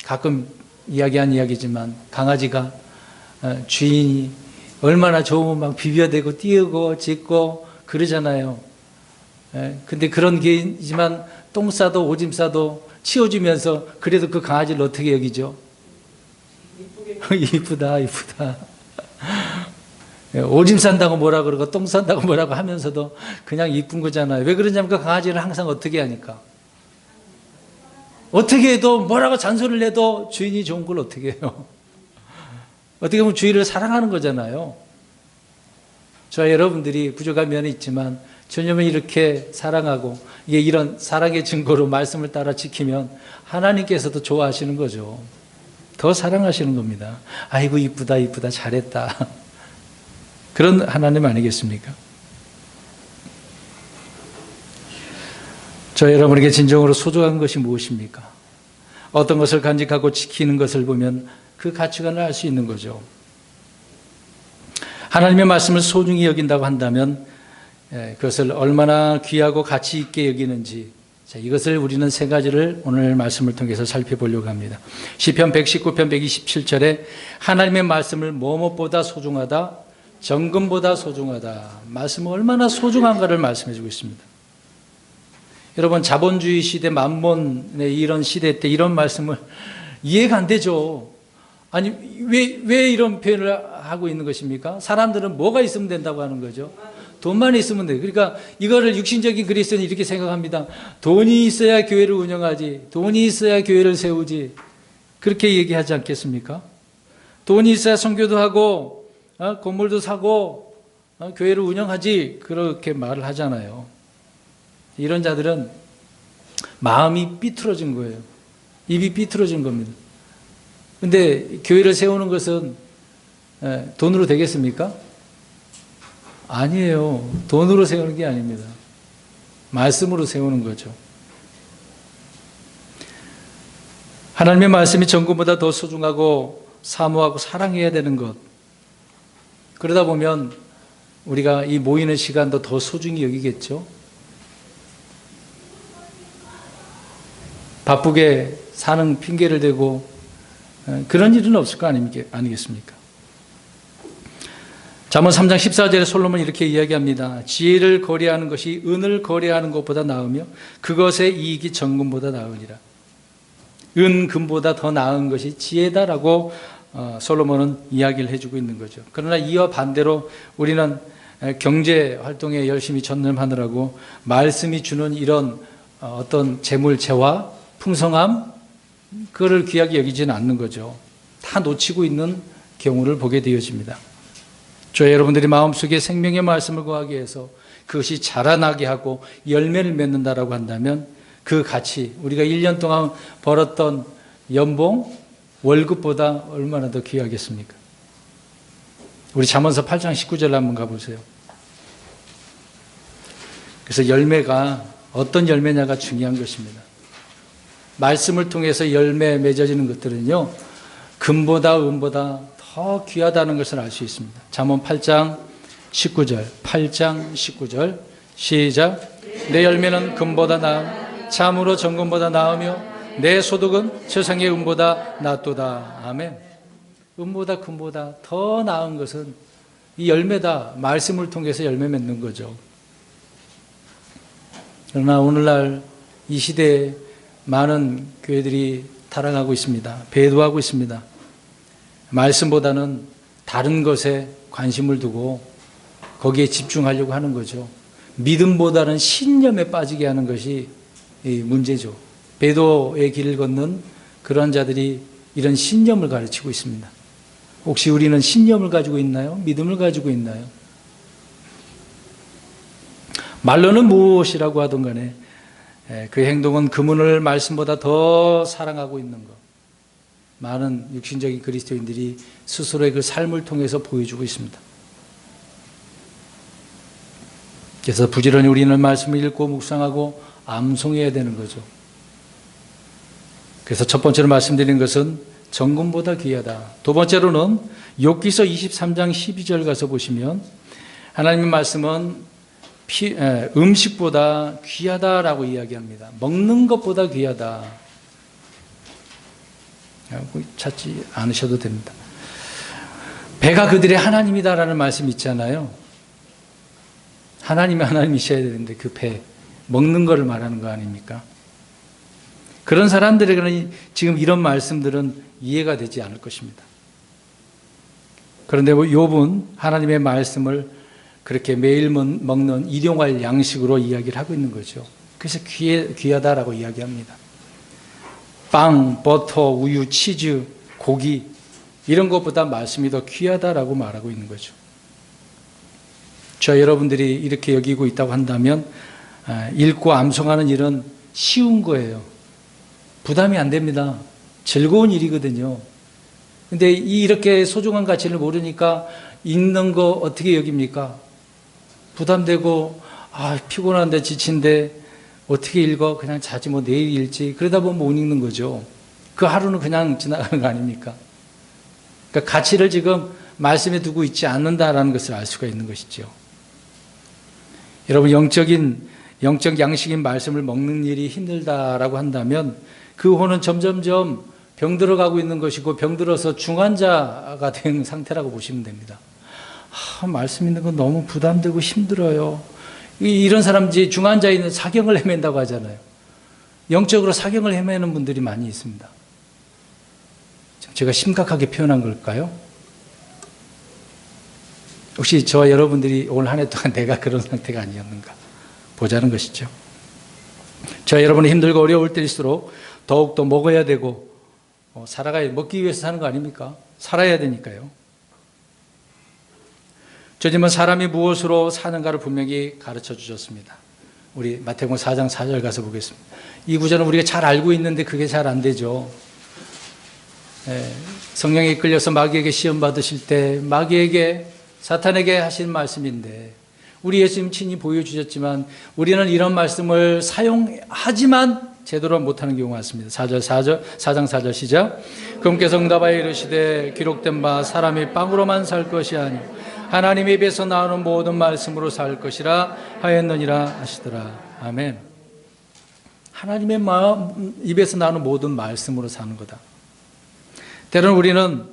가끔 이야기한 이야기지만 강아지가 주인이 얼마나 좋으면 막 비벼대고 띄우고 짖고 그러잖아요. 근데 그런 게지만 똥 싸도 오줌 싸도 치워주면서 그래도 그 강아지를 어떻게 여기죠? 이쁘다, 이쁘다. 오줌 싼다고 뭐라 그러고 똥 싼다고 뭐라고 하면서도 그냥 이쁜 거잖아요. 왜 그러냐면 그 강아지를 항상 어떻게 하니까. 어떻게 해도 뭐라고 잔소리를 해도 주인이 좋은 걸 어떻게 해요. 어떻게 보면 주인을 사랑하는 거잖아요. 저와 여러분들이 부족한 면이 있지만 주님을 이렇게 사랑하고 이게 이런 사랑의 증거로 말씀을 따라 지키면 하나님께서도 좋아하시는 거죠. 더 사랑하시는 겁니다. 아이고 이쁘다 이쁘다 잘했다. 그런 하나님 아니겠습니까? 저 여러분에게 진정으로 소중한 것이 무엇입니까? 어떤 것을 간직하고 지키는 것을 보면 그 가치관을 알 수 있는 거죠. 하나님의 말씀을 소중히 여긴다고 한다면 그것을 얼마나 귀하고 가치 있게 여기는지, 이것을 우리는 세 가지를 오늘 말씀을 통해서 살펴보려고 합니다. 시편 119편 127절에 하나님의 말씀을 뭐뭐보다 소중하다, 정금보다 소중하다. 말씀은 얼마나 소중한가를 말씀해 주고 있습니다. 여러분, 자본주의 시대, 만몬의 이런 시대 때 이런 말씀을 이해가 안 되죠. 아니, 왜 이런 표현을 하고 있는 것입니까? 사람들은 뭐가 있으면 된다고 하는 거죠. 돈만 있으면 돼요. 그러니까 이거를 육신적인 그리스도인이 이렇게 생각합니다. 돈이 있어야 교회를 운영하지, 돈이 있어야 교회를 세우지, 그렇게 얘기하지 않겠습니까? 돈이 있어야 선교도 하고 건물도 사고 교회를 운영하지, 그렇게 말을 하잖아요. 이런 자들은 마음이 삐뚤어진 거예요. 입이 삐뚤어진 겁니다. 근데 교회를 세우는 것은 돈으로 되겠습니까? 아니에요. 돈으로 세우는 게 아닙니다. 말씀으로 세우는 거죠. 하나님의 말씀이 정금보다 더 소중하고 사모하고 사랑해야 되는 것. 그러다 보면 우리가 이 모이는 시간도 더 소중히 여기겠죠. 바쁘게 사는 핑계를 대고 그런 일은 없을 거 아니겠습니까? 잠언 3장 14절에 솔로몬이 이렇게 이야기합니다. 지혜를 거래하는 것이 은을 거래하는 것보다 나으며 그것의 이익이 정금보다 나으니라. 은, 금보다 더 나은 것이 지혜다라고 솔로몬은 이야기를 해주고 있는 거죠. 그러나 이와 반대로 우리는 경제 활동에 열심히 전념하느라고 말씀이 주는 이런 어떤 재물체와 풍성함, 그거를 귀하게 여기지는 않는 거죠. 다 놓치고 있는 경우를 보게 되어집니다. 저 여러분들이 마음속에 생명의 말씀을 구하기 위해서 그것이 자라나게 하고 열매를 맺는다라고 한다면 그 가치, 우리가 1년 동안 벌었던 연봉, 월급보다 얼마나 더 귀하겠습니까? 우리 잠언서 8장 19절 한번 가보세요. 그래서 열매가 어떤 열매냐가 중요한 것입니다. 말씀을 통해서 열매 맺어지는 것들은요, 금보다 은보다 더 귀하다는 것을 알 수 있습니다. 잠언 8장 19절, 8장 19절 시작. 내 열매는 금보다 나음, 참으로 정금보다 나으며 내 소득은 세상의 은보다 낫도다. 아멘. 은보다 금보다 더 나은 것은 이 열매다. 말씀을 통해서 열매 맺는 거죠. 그러나 오늘날 이 시대에 많은 교회들이 타락하고 있습니다. 배도하고 있습니다. 말씀보다는 다른 것에 관심을 두고 거기에 집중하려고 하는 거죠. 믿음보다는 신념에 빠지게 하는 것이 문제죠. 배도의 길을 걷는 그런 자들이 이런 신념을 가르치고 있습니다. 혹시 우리는 신념을 가지고 있나요? 믿음을 가지고 있나요? 말로는 무엇이라고 하든 간에 그 행동은 그분을 말씀보다 더 사랑하고 있는 것. 많은 육신적인 그리스도인들이 스스로의 그 삶을 통해서 보여주고 있습니다. 그래서 부지런히 우리는 말씀을 읽고 묵상하고 암송해야 되는 거죠. 그래서 첫 번째로 말씀드린 것은 정금보다 귀하다. 두 번째로는 욥기서 23장 12절 가서 보시면 하나님의 말씀은 음식보다 귀하다라고 이야기합니다. 먹는 것보다 귀하다. 찾지 않으셔도 됩니다. 배가 그들의 하나님이다라는 말씀이 있잖아요. 하나님이 하나님이셔야 되는데 그 배, 먹는 거를 말하는 거 아닙니까? 그런 사람들에게는 지금 이런 말씀들은 이해가 되지 않을 것입니다. 그런데 욥은 하나님의 말씀을 그렇게 매일 먹는 일용할 양식으로 이야기를 하고 있는 거죠. 그래서 귀하다라고 이야기합니다. 빵, 버터, 우유, 치즈, 고기 이런 것보다 말씀이 더 귀하다라고 말하고 있는 거죠. 저 여러분들이 이렇게 여기고 있다고 한다면 읽고 암송하는 일은 쉬운 거예요. 부담이 안 됩니다. 즐거운 일이거든요. 근데 이렇게 소중한 가치를 모르니까 읽는 거 어떻게 여깁니까? 부담되고 피곤한데 지친데 어떻게 읽어? 그냥 자지 뭐 내일 읽지. 그러다 보면 못 읽는 거죠. 그 하루는 그냥 지나가는 거 아닙니까? 그러니까 가치를 지금 말씀에 두고 있지 않는다라는 것을 알 수가 있는 것이죠. 여러분 영적 양식인 말씀을 먹는 일이 힘들다라고 한다면 그 호는 점점점 병들어가고 있는 것이고 병들어서 중환자가 된 상태라고 보시면 됩니다. 말씀 있는 건 너무 부담되고 힘들어요. 이런 사람들이 중환자에 있는 사경을 헤맨다고 하잖아요. 영적으로 사경을 헤매는 분들이 많이 있습니다. 제가 심각하게 표현한 걸까요? 혹시 저와 여러분들이 올 한 해 동안 내가 그런 상태가 아니었는가 보자는 것이죠. 저와 여러분이 힘들고 어려울 때일수록 더욱더 먹어야 되고 먹기 위해서 사는 거 아닙니까? 살아야 되니까요. 주님은 사람이 무엇으로 사는가를 분명히 가르쳐 주셨습니다. 우리 마태복음 4장 4절 가서 보겠습니다. 이 구절은 우리가 잘 알고 있는데 그게 잘 안 되죠. 성령에 이끌려서 마귀에게 시험 받으실 때 마귀에게 사탄에게 하신 말씀인데 우리 예수님 친히 보여주셨지만 우리는 이런 말씀을 사용하지만 제대로 못하는 경우가 많습니다. 4장 4절 시작. 그분께서 응답하여 이르시되 기록된 바 사람이 빵으로만 살 것이 아니요 하나님의 입에서 나오는 모든 말씀으로 살 것이라 하였느니라 하시더라. 아멘. 하나님의 입에서 나오는 모든 말씀으로 사는 거다. 때로는 우리는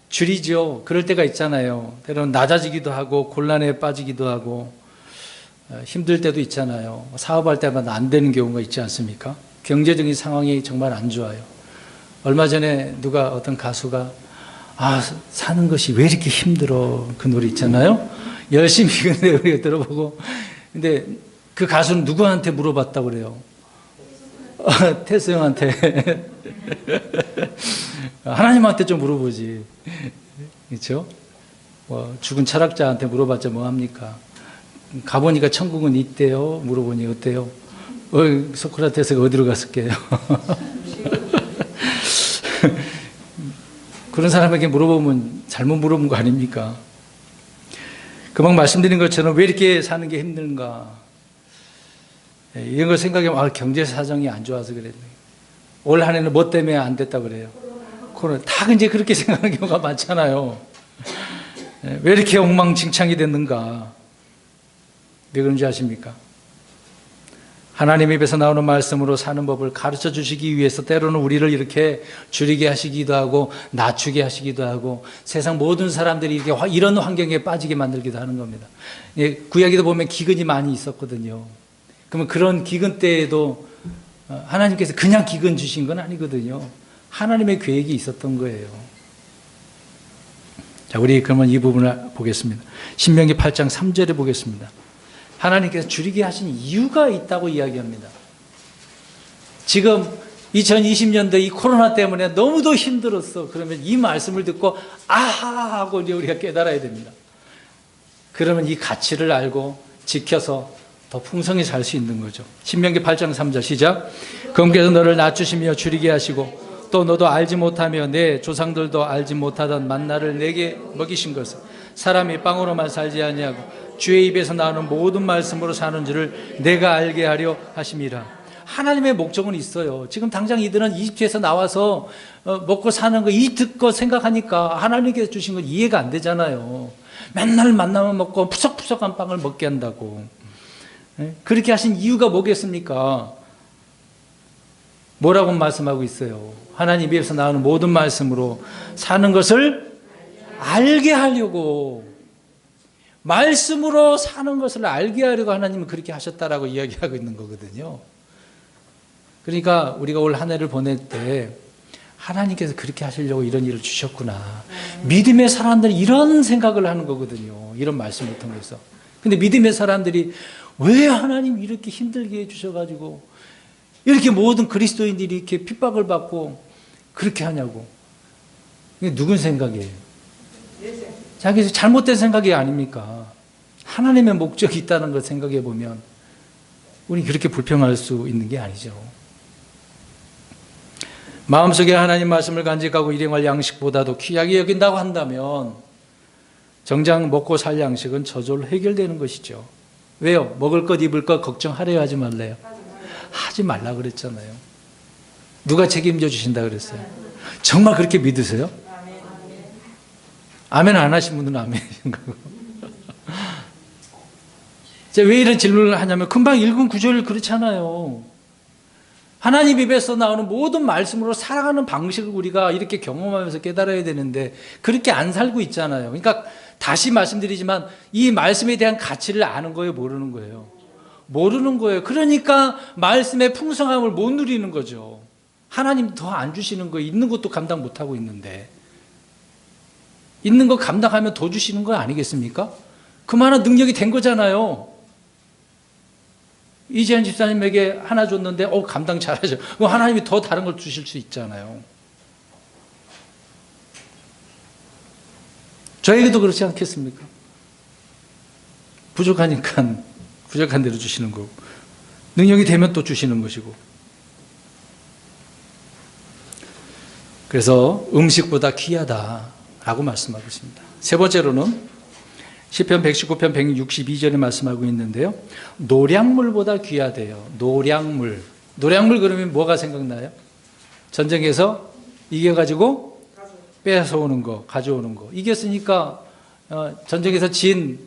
줄이죠. 그럴 때가 있잖아요. 때로는 낮아지기도 하고 곤란에 빠지기도 하고 힘들 때도 있잖아요. 사업할 때마다 안 되는 경우가 있지 않습니까? 경제적인 상황이 정말 안 좋아요. 얼마 전에 어떤 가수가 사는 것이 왜 이렇게 힘들어 그 노래 있잖아요. 열심히 근데 우리가 들어보고 근데 그 가수는 누구한테 물어봤다고 그래요. 태수 형한테. 하나님한테 좀 물어보지. 그렇죠? 죽은 철학자한테 물어봤자 뭐합니까? 가보니까 천국은 있대요. 물어보니 어때요? 소크라테스가 어디로 갔을게요? 그런 사람에게 물어보면 잘못 물어본 거 아닙니까? 금방 말씀드린 것처럼 왜 이렇게 사는 게 힘든가? 이런 걸 생각하면 경제 사정이 안 좋아서 그랬네. 올 한 해는 뭐 때문에 안 됐다 그래요? 코로나. 다 이제 그렇게 생각하는 경우가 많잖아요. 왜 이렇게 엉망진창이 됐는가? 왜 그런지 아십니까? 하나님 입에서 나오는 말씀으로 사는 법을 가르쳐 주시기 위해서 때로는 우리를 이렇게 줄이게 하시기도 하고 낮추게 하시기도 하고 세상 모든 사람들이 이렇게 이런 환경에 빠지게 만들기도 하는 겁니다. 구약에도 보면 기근이 많이 있었거든요. 그러면 그런 기근 때에도 하나님께서 그냥 기근 주신 건 아니거든요. 하나님의 계획이 있었던 거예요. 자, 우리 그러면 이 부분을 보겠습니다. 신명기 8장 3절에 보겠습니다. 하나님께서 줄이게 하신 이유가 있다고 이야기합니다. 지금 2020년도 이 코로나 때문에 너무도 힘들었어. 그러면 이 말씀을 듣고 아하 하고 이제 우리가 깨달아야 됩니다. 그러면 이 가치를 알고 지켜서 더 풍성히 살 수 있는 거죠. 신명기 8장 3절 시작. 그분께서 너를 낮추시며 줄이게 하시고 또 너도 알지 못하며 내 조상들도 알지 못하던 만나를 내게 먹이신 것을 사람이 빵으로만 살지 아니하고 주의 입에서 나오는 모든 말씀으로 사는 줄을 내가 알게 하려 하심이라. 하나님의 목적은 있어요. 지금 당장 이들은 이집트에서 나와서 먹고 사는 거 이 듣고 생각하니까 하나님께서 주신 건 이해가 안 되잖아요. 맨날 만나면 먹고 푸석푸석한 빵을 먹게 한다고. 그렇게 하신 이유가 뭐겠습니까? 뭐라고 말씀하고 있어요? 하나님 입에서 나오는 모든 말씀으로 사는 것을 알게 하려고, 말씀으로 사는 것을 알게 하려고 하나님은 그렇게 하셨다라고 이야기하고 있는 거거든요. 그러니까 우리가 올 한 해를 보낼 때 하나님께서 그렇게 하시려고 이런 일을 주셨구나. 믿음의 사람들이 이런 생각을 하는 거거든요. 이런 말씀을 통해서. 근데 믿음의 사람들이 왜 하나님 이렇게 힘들게 해주셔가지고 이렇게 모든 그리스도인들이 이렇게 핍박을 받고 그렇게 하냐고. 이게 누군 생각이에요? 자기 잘못된 생각이 아닙니까? 하나님의 목적이 있다는 걸 생각해 보면 우리 그렇게 불평할 수 있는 게 아니죠. 마음속에 하나님 말씀을 간직하고 일행할 양식보다도 귀하게 여긴다고 한다면 정작 먹고 살 양식은 저절로 해결되는 것이죠. 왜요? 먹을 것 입을 것 걱정하래요, 하지 말래요? 하지 말라 그랬잖아요. 누가 책임져 주신다 그랬어요? 정말 그렇게 믿으세요? 아멘 안 하신 분들은 아멘이신 거고. 왜 이런 질문을 하냐면 금방 읽은 구절 그렇잖아요. 하나님 입에서 나오는 모든 말씀으로 살아가는 방식을 우리가 이렇게 경험하면서 깨달아야 되는데 그렇게 안 살고 있잖아요. 그러니까 다시 말씀드리지만 이 말씀에 대한 가치를 아는 거예요, 모르는 거예요? 모르는 거예요. 그러니까 말씀의 풍성함을 못 누리는 거죠. 하나님 더 안 주시는 거예요. 있는 것도 감당 못하고 있는데. 있는 거 감당하면 더 주시는 거 아니겠습니까? 그만한 능력이 된 거잖아요. 이재현 집사님에게 하나 줬는데 감당 잘하죠. 그럼 하나님이 더 다른 걸 주실 수 있잖아요. 저에게도 그렇지 않겠습니까? 부족하니까 부족한 대로 주시는 거고 능력이 되면 또 주시는 것이고. 그래서 음식보다 귀하다라고 말씀하고 있습니다. 세 번째로는 시편 119편 162절에 말씀하고 있는데요. 노량물보다 귀하대요. 노량물. 노량물 그러면 뭐가 생각나요? 전쟁에서 이겨가지고 뺏어오는 거, 가져오는 거. 이겼으니까 전쟁에서 진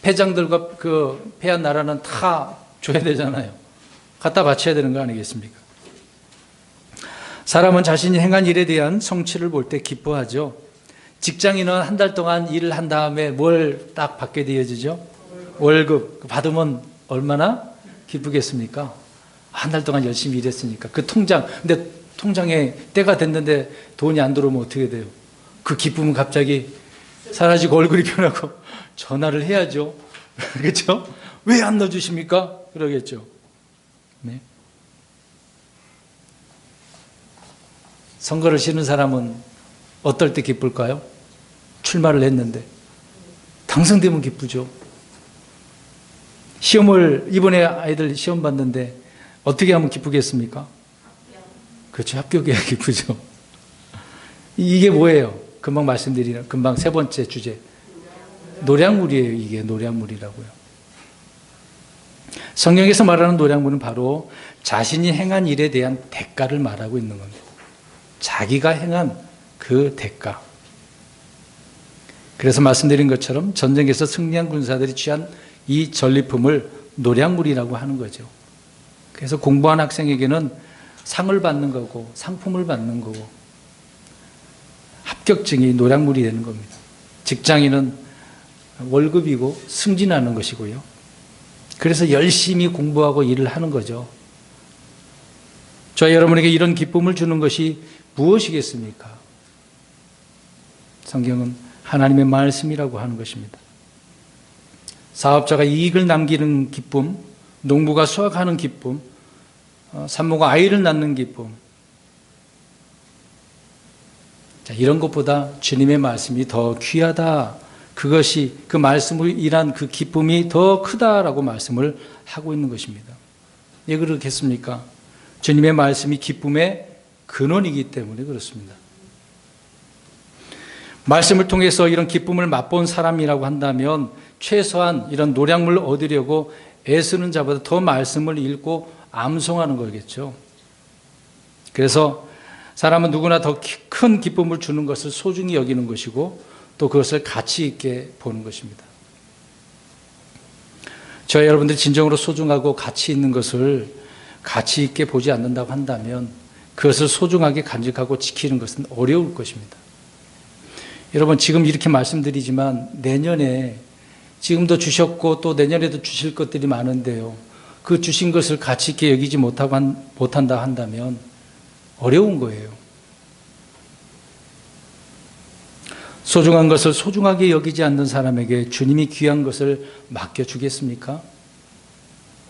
패장들과 그 패한 나라는 다 줘야 되잖아요. 갖다 바쳐야 되는 거 아니겠습니까? 사람은 자신이 행한 일에 대한 성취를 볼 때 기뻐하죠. 직장인은 한 달 동안 일을 한 다음에 뭘 딱 받게 되어지죠? 월급 받으면 얼마나 기쁘겠습니까? 한 달 동안 열심히 일했으니까. 그 통장, 근데 통장에 때가 됐는데 돈이 안 들어오면 어떻게 돼요? 그 기쁨은 갑자기 사라지고 얼굴이 변하고 전화를 해야죠. 그렇죠? 왜 안 넣어주십니까? 그러겠죠. 네. 선거를 치는 사람은 어떨 때 기쁠까요? 출마를 했는데 당선되면 기쁘죠. 시험을 이번에 아이들 시험 봤는데 어떻게 하면 기쁘겠습니까? 그렇죠. 합격해야 기쁘죠. 이게 뭐예요? 금방 말씀드리는 금방 세 번째 주제 노량물이에요. 이게 노량물이라고요. 성경에서 말하는 노량물은 바로 자신이 행한 일에 대한 대가를 말하고 있는 겁니다. 자기가 행한 그 대가. 그래서 말씀드린 것처럼 전쟁에서 승리한 군사들이 취한 이 전리품을 노량물이라고 하는 거죠. 그래서 공부한 학생에게는 상을 받는 거고 상품을 받는 거고 합격증이 노량물이 되는 겁니다. 직장인은 월급이고 승진하는 것이고요. 그래서 열심히 공부하고 일을 하는 거죠. 저와 여러분에게 이런 기쁨을 주는 것이 무엇이겠습니까? 성경은 하나님의 말씀이라고 하는 것입니다. 사업자가 이익을 남기는 기쁨, 농부가 수확하는 기쁨, 산모가 아이를 낳는 기쁨. 자, 이런 것보다 주님의 말씀이 더 귀하다. 그것이 그 말씀을 일한 그 기쁨이 더 크다라고 말씀을 하고 있는 것입니다. 왜 그렇겠습니까? 주님의 말씀이 기쁨의 근원이기 때문에 그렇습니다. 말씀을 통해서 이런 기쁨을 맛본 사람이라고 한다면 최소한 이런 노량물을 얻으려고 애쓰는 자보다 더 말씀을 읽고 암송하는 거겠죠. 그래서 사람은 누구나 더 큰 기쁨을 주는 것을 소중히 여기는 것이고 또 그것을 가치 있게 보는 것입니다. 저희 여러분들이 진정으로 소중하고 가치 있는 것을 가치 있게 보지 않는다고 한다면 그것을 소중하게 간직하고 지키는 것은 어려울 것입니다. 여러분 지금 이렇게 말씀드리지만 내년에 지금도 주셨고 또 내년에도 주실 것들이 많은데요. 그 주신 것을 가치 있게 여기지 못한다 한다면 어려운 거예요. 소중한 것을 소중하게 여기지 않는 사람에게 주님이 귀한 것을 맡겨주겠습니까?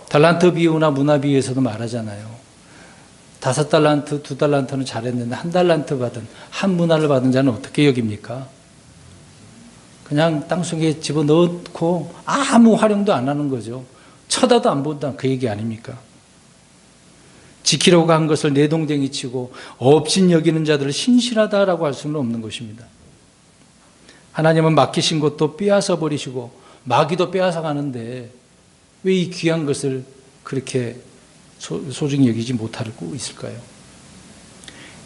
달란트 비유나 문화 비유에서도 말하잖아요. 5달란트, 2달란트는 잘했는데 1달란트 받은, 한 문화를 받은 자는 어떻게 여깁니까? 그냥 땅속에 집어넣고 아무 활용도 안 하는 거죠. 쳐다도 안 본다, 그 얘기 아닙니까? 지키려고 한 것을 내동댕이 치고 업신 여기는 자들을 신실하다라고 할 수는 없는 것입니다. 하나님은 맡기신 것도 빼앗아 버리시고 마귀도 빼앗아 가는데 왜 이 귀한 것을 그렇게 소중히 여기지 못하고 있을까요?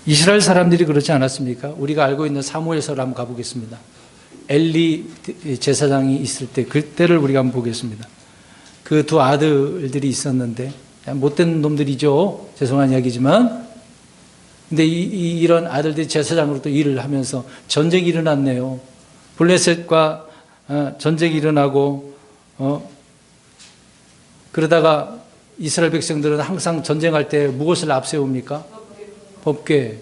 이스라엘 사람들이 그렇지 않았습니까? 우리가 알고 있는 사무엘서를 한번 가보겠습니다. 엘리 제사장이 있을 때 그때를 우리가 한번 보겠습니다. 그 두 아들들이 있었는데 못된 놈들이죠. 죄송한 이야기지만 근데 이런 아들들이 제사장으로 또 일을 하면서 전쟁이 일어났네요. 블레셋과 전쟁이 일어나고 그러다가 이스라엘 백성들은 항상 전쟁할 때 무엇을 앞세웁니까? 법궤.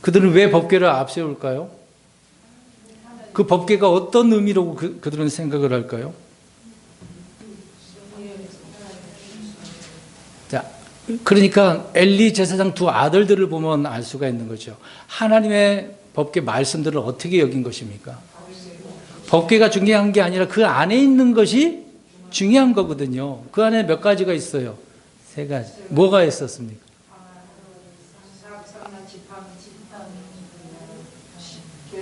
그들은 왜 법궤를 앞세울까요? 그 법궤가 어떤 의미로 그들은 생각을 할까요? 자, 그러니까 엘리 제사장 두 아들들을 보면 알 수가 있는 거죠. 하나님의 법궤 말씀들을 어떻게 여긴 것입니까? 법궤가 중요한 게 아니라 그 안에 있는 것이 중요한 거거든요. 그 안에 몇 가지가 있어요? 3가지. 뭐가 있었습니까?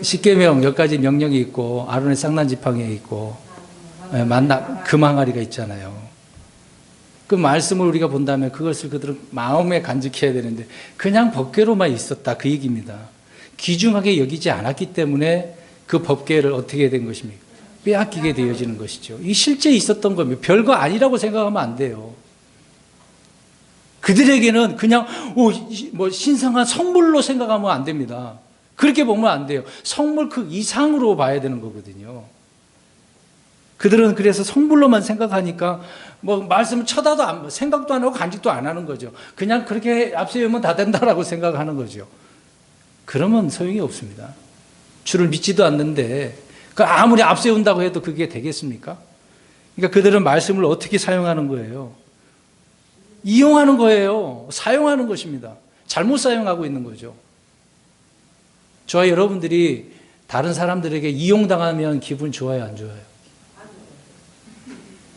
십계명 몇 가지 명령이 있고 아론의 쌍난 지팡이에 있고 만나 금항아리가 있잖아요. 그 말씀을 우리가 본다면 그것을 그들은 마음에 간직해야 되는데 그냥 법궤로만 있었다 그 얘기입니다. 귀중하게 여기지 않았기 때문에 그 법궤를 어떻게 된 것입니까? 빼앗기게 되어지는 것이죠. 이 실제 있었던 겁니다. 별거 아니라고 생각하면 안 돼요. 그들에게는 그냥 뭐 신성한 선물로 생각하면 안 됩니다. 그렇게 보면 안 돼요. 선물 그 이상으로 봐야 되는 거거든요. 그들은 그래서 선물로만 생각하니까 뭐 말씀을 쳐다도 안, 생각도 안 하고 간직도 안 하는 거죠. 그냥 그렇게 앞세우면 다 된다라고 생각하는 거죠. 그러면 소용이 없습니다. 주를 믿지도 않는데 아무리 앞세운다고 해도 그게 되겠습니까? 그러니까 그들은 말씀을 어떻게 사용하는 거예요? 이용하는 거예요. 사용하는 것입니다. 잘못 사용하고 있는 거죠. 저와 여러분들이 다른 사람들에게 이용당하면 기분 좋아요, 안 좋아요?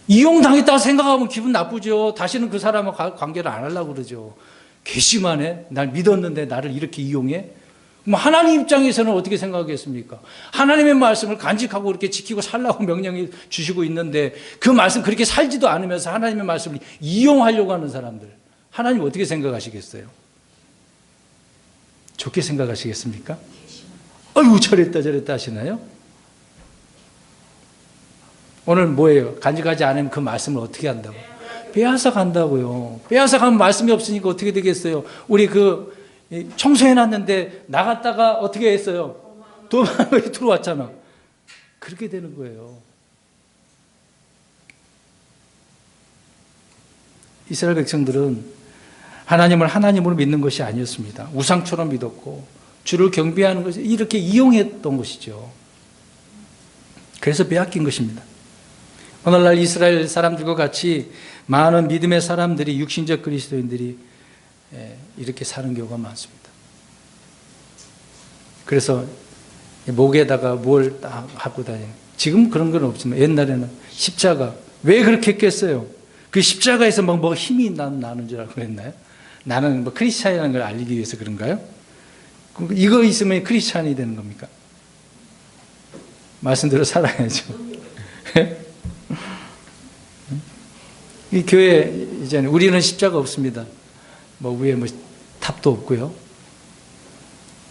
이용당했다고 생각하면 기분 나쁘죠. 다시는 그 사람과 관계를 안 하려고 그러죠. 괘씸하네. 날 믿었는데 나를 이렇게 이용해? 뭐 하나님 입장에서는 어떻게 생각하겠습니까? 하나님의 말씀을 간직하고 이렇게 지키고 살라고 명령해 주시고 있는데 그 말씀 그렇게 살지도 않으면서 하나님의 말씀을 이용하려고 하는 사람들, 하나님 어떻게 생각하시겠어요? 좋게 생각하시겠습니까? 아이고 저랬다 하시나요? 오늘 뭐예요? 간직하지 않으면 그 말씀을 어떻게 한다고? 빼앗아 간다고요. 빼앗아 가면 말씀이 없으니까 어떻게 되겠어요? 우리 청소해놨는데 나갔다가 어떻게 했어요? 도망을 들어왔잖아. 그렇게 되는 거예요. 이스라엘 백성들은 하나님을 하나님으로 믿는 것이 아니었습니다. 우상처럼 믿었고 주를 경배하는 것을 이렇게 이용했던 것이죠. 그래서 빼앗긴 것입니다. 오늘날 이스라엘 사람들과 같이 많은 믿음의 사람들이 육신적 그리스도인들이 이렇게 사는 경우가 많습니다. 그래서 목에다가 뭘 딱 하고 다니는, 지금 그런 건 없지만 옛날에는 십자가, 왜 그렇게 했겠어요? 그 십자가에서 뭐 힘이 나는 줄 알고 했나요? 나는 뭐 크리스찬이라는 걸 알리기 위해서 그런가요? 이거 있으면 크리스찬이 되는 겁니까? 말씀대로 살아야죠. 이 교회 이제는 우리는 십자가 없습니다. 뭐 위에 뭐 탑도 없고요.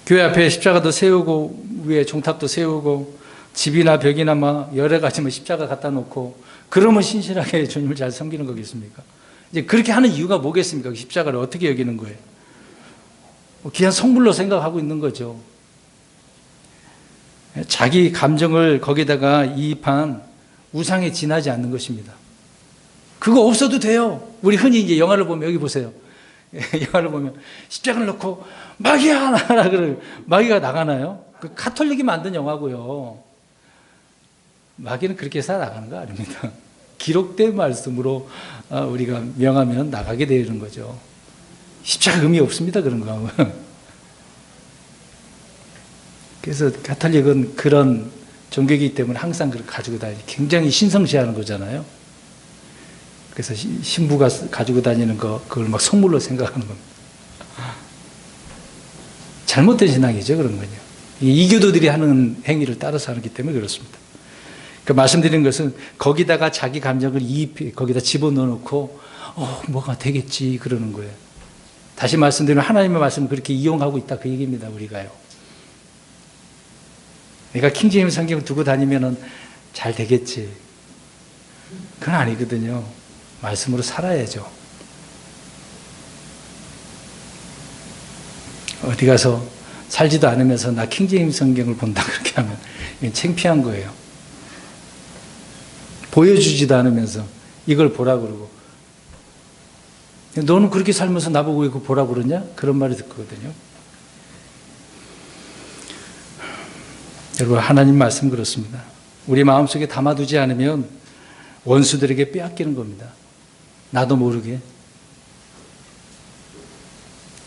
교회 앞에 십자가도 세우고 위에 종탑도 세우고 집이나 벽이나 막 여러 가지 뭐 십자가 갖다 놓고 그러면 신실하게 주님을 잘 섬기는 거겠습니까? 이제 그렇게 하는 이유가 뭐겠습니까? 십자가를 어떻게 여기는 거예요? 귀한 성물로 생각하고 있는 거죠. 자기 감정을 거기다가 이입한 우상에 지나지 않는 것입니다. 그거 없어도 돼요. 우리 흔히 이제 영화를 보면 여기 보세요. 영화를 보면 십자가를 놓고 마귀야 나가라 그러면 마귀가 나가나요? 그 카톨릭이 만든 영화고요. 마귀는 그렇게 해서 나가는 거 아닙니다. 기록된 말씀으로 우리가 명하면 나가게 되는 거죠. 십자가 의미 없습니다. 그런 거 하면. 그래서 가톨릭은 그런 종교이기 때문에 항상 그걸 가지고 다니고 굉장히 신성시하는 거잖아요. 그래서 신부가 가지고 다니는 거 그걸 막 선물로 생각하는 겁니다. 잘못된 신앙이죠. 그런 거요. 이교도들이 하는 행위를 따라서 하기 때문에 그렇습니다. 그러니까 말씀드리는 것은 거기다가 자기 감정을 거기다 집어넣어놓고 뭐가 되겠지 그러는 거예요. 다시 말씀드리면 하나님의 말씀을 그렇게 이용하고 있다 그 얘기입니다. 우리가요. 내가 킹제임스 성경 두고 다니면은 잘 되겠지. 그건 아니거든요. 말씀으로 살아야죠. 어디 가서 살지도 않으면서 나 킹제임스 성경을 본다 그렇게 하면 이건 창피한 거예요. 보여주지도 않으면서 이걸 보라 그러고 너는 그렇게 살면서 나보고 이거 보라 그러냐? 그런 말이 듣거든요. 여러분 하나님 말씀 그렇습니다. 우리 마음속에 담아두지 않으면 원수들에게 빼앗기는 겁니다. 나도 모르게.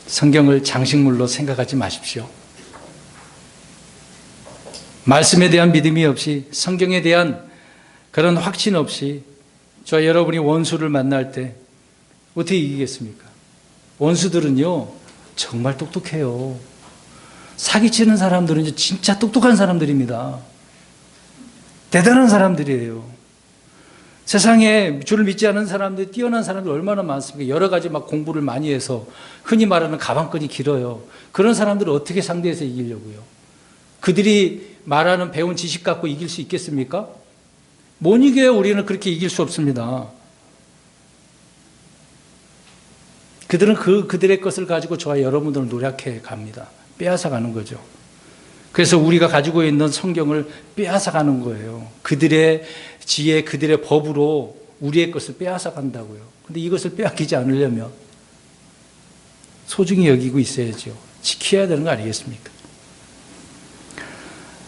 성경을 장식물로 생각하지 마십시오. 말씀에 대한 믿음이 없이 성경에 대한 그런 확신 없이 저 여러분이 원수를 만날 때 어떻게 이기겠습니까? 원수들은요 정말 똑똑해요. 사기치는 사람들은 진짜 똑똑한 사람들입니다. 대단한 사람들이에요. 세상에 주를 믿지 않은 사람들, 뛰어난 사람들 얼마나 많습니까? 여러 가지 막 공부를 많이 해서 흔히 말하는 가방끈이 길어요. 그런 사람들을 어떻게 상대해서 이기려고요? 그들이 말하는 배운 지식 갖고 이길 수 있겠습니까? 못 이겨요. 우리는 그렇게 이길 수 없습니다. 그들은 그들의 것을 가지고 저와 여러분들을 노력해 갑니다. 빼앗아 가는 거죠. 그래서 우리가 가지고 있는 성경을 빼앗아 가는 거예요. 그들의 지혜, 그들의 법으로 우리의 것을 빼앗아 간다고요. 근데 이것을 빼앗기지 않으려면 소중히 여기고 있어야죠. 지켜야 되는 거 아니겠습니까?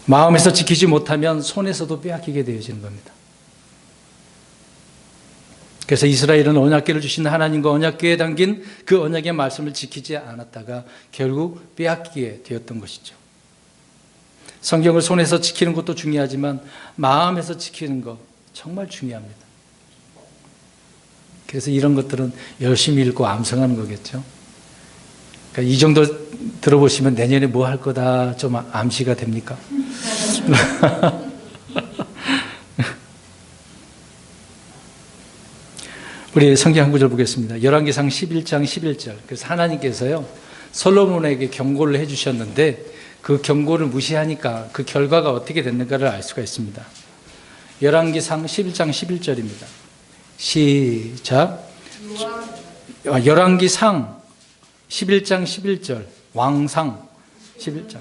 마음에서 지키지 못하면 손에서도 빼앗기게 되어지는 겁니다. 그래서 이스라엘은 언약궤를 주신 하나님과 언약궤에 담긴 그 언약의 말씀을 지키지 않았다가 결국 빼앗기게 되었던 것이죠. 성경을 손에서 지키는 것도 중요하지만 마음에서 지키는 것 정말 중요합니다. 그래서 이런 것들은 열심히 읽고 암송하는 거겠죠. 그러니까 이 정도 들어보시면 내년에 뭐 할 거다 좀 암시가 됩니까? 우리 성경 한 구절 보겠습니다. 열왕기상 11장 11절. 그래서 하나님께서요 솔로몬에게 경고를 해주셨는데 그 경고를 무시하니까 그 결과가 어떻게 됐는가를 알 수가 있습니다. 열왕기상 11장 11절입니다. 시작. 열왕기상 11장 11절. 왕상 11장.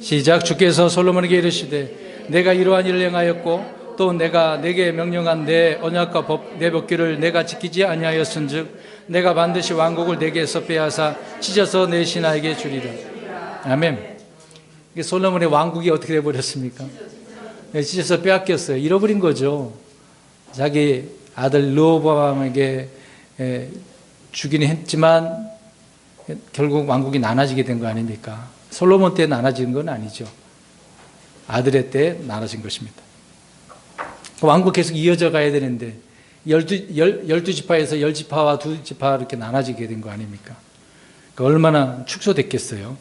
시작. 주께서 솔로몬에게 이르시되 내가 이러한 일을 행하였고 또 내가 내게 명령한 내 언약과 법, 내 법규를 내가 지키지 아니하였은즉 내가 반드시 왕국을 내게서 빼앗아 찢어서 내 신하에게 주리라. 아멘. 솔로몬의 왕국이 어떻게 되어버렸습니까? 찢어서 빼앗겼어요. 잃어버린 거죠. 자기 아들 르호보암에게 주기는 했지만 결국 왕국이 나눠지게 된 거 아닙니까? 솔로몬 때 나눠진 건 아니죠. 아들의 때 나눠진 것입니다. 왕국 계속 이어져 가야 되는데 12지파에서 10지파와 2지파 이렇게 나눠지게 된 거 아닙니까? 그러니까 얼마나 축소됐겠어요.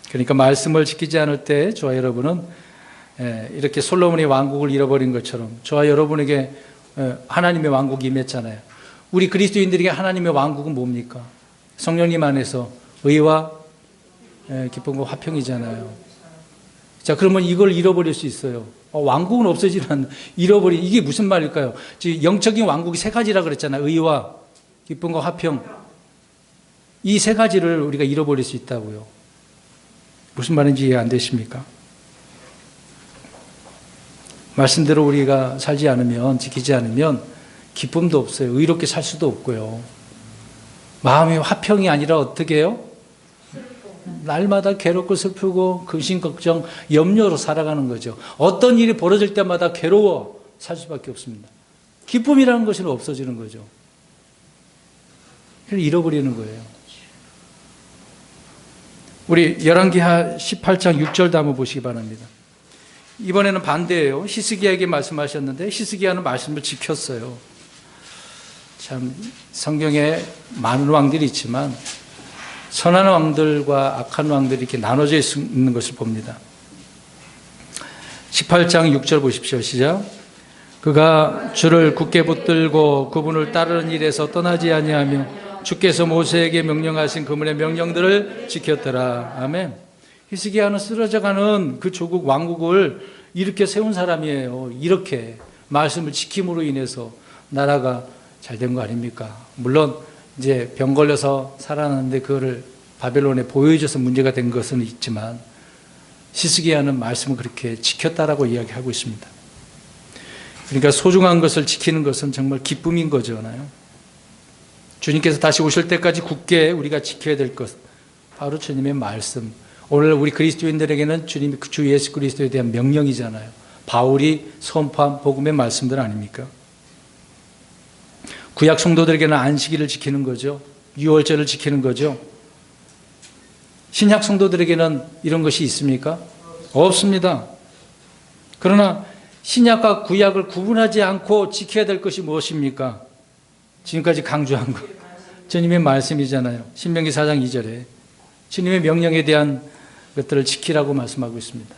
그러니까 말씀을 지키지 않을 때 저와 여러분은 이렇게 솔로몬의 왕국을 잃어버린 것처럼 저와 여러분에게 하나님의 왕국이 임했잖아요. 우리 그리스도인들에게 하나님의 왕국은 뭡니까? 성령님 안에서 의와 기쁨과 화평이잖아요. 자, 그러면 이걸 잃어버릴 수 있어요. 왕국은 없어지지 않는, 잃어버린, 이게 무슨 말일까요? 영적인 왕국이 세 가지라 그랬잖아요. 의와 기쁨과 화평. 이 세 가지를 우리가 잃어버릴 수 있다고요. 무슨 말인지 이해 안 되십니까? 말씀대로 우리가 살지 않으면, 지키지 않으면 기쁨도 없어요. 의롭게 살 수도 없고요. 마음의 화평이 아니라 어떻게 해요? 날마다 괴롭고 슬프고 근심 걱정 염려로 살아가는 거죠. 어떤 일이 벌어질 때마다 괴로워 살 수밖에 없습니다. 기쁨이라는 것은 없어지는 거죠. 그래서 잃어버리는 거예요. 우리 열왕기하 18장 6절도 한번 보시기 바랍니다. 이번에는 반대예요. 히스기야에게 말씀하셨는데 히스기야는 말씀을 지켰어요. 참 성경에 많은 왕들이 있지만 선한 왕들과 악한 왕들이 이렇게 나눠져 있는 것을 봅니다. 18장 6절 보십시오. 시작. 그가 주를 굳게 붙들고 그분을 따르는 일에서 떠나지 아니하며 주께서 모세에게 명령하신 그분의 명령들을 지켰더라. 아멘. 히스기야는 쓰러져가는 그 조국 왕국을 이렇게 세운 사람이에요. 이렇게 말씀을 지킴으로 인해서 나라가 잘 된 거 아닙니까? 물론 이제 병 걸려서 살아났는데 그거를 바벨론에 보여줘서 문제가 된 것은 있지만 히스기야는 말씀을 그렇게 지켰다라고 이야기하고 있습니다. 그러니까 소중한 것을 지키는 것은 정말 기쁨인 거잖아요. 주님께서 다시 오실 때까지 굳게 우리가 지켜야 될 것, 바로 주님의 말씀. 오늘 우리 그리스도인들에게는 주님이 주 예수 그리스도에 대한 명령이잖아요. 바울이 선포한 복음의 말씀들 아닙니까? 구약 성도들에게는 안식일을 지키는 거죠. 유월절을 지키는 거죠. 신약 성도들에게는 이런 것이 있습니까? 없습니다. 그러나 신약과 구약을 구분하지 않고 지켜야 될 것이 무엇입니까? 지금까지 강조한 것. 주님의 말씀이잖아요. 신명기 4장 2절에 주님의 명령에 대한 것들을 지키라고 말씀하고 있습니다.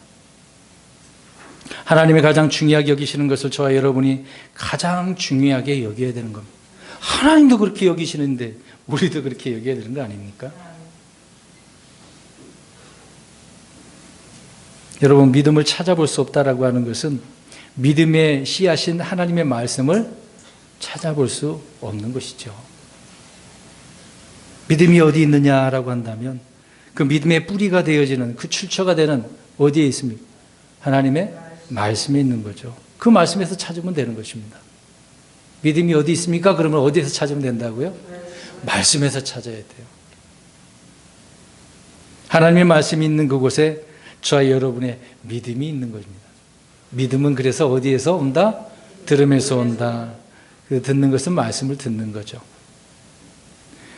하나님이 가장 중요하게 여기시는 것을 저와 여러분이 가장 중요하게 여겨야 되는 겁니다. 하나님도 그렇게 여기시는데 우리도 그렇게 여겨야 되는 거 아닙니까? 여러분, 믿음을 찾아볼 수 없다라고 하는 것은 믿음의 씨앗인 하나님의 말씀을 찾아볼 수 없는 것이죠. 믿음이 어디 있느냐라고 한다면 그 믿음의 뿌리가 되어지는 그 출처가 되는 어디에 있습니까? 하나님의 말씀에 있는 거죠. 그 말씀에서 찾으면 되는 것입니다. 믿음이 어디 있습니까? 그러면 어디에서 찾으면 된다고요? 말씀에서 찾아야 돼요. 하나님의 말씀이 있는 그곳에 저와 여러분의 믿음이 있는 것입니다. 믿음은 그래서 어디에서 온다? 들음에서 온다. 그 듣는 것은 말씀을 듣는 거죠.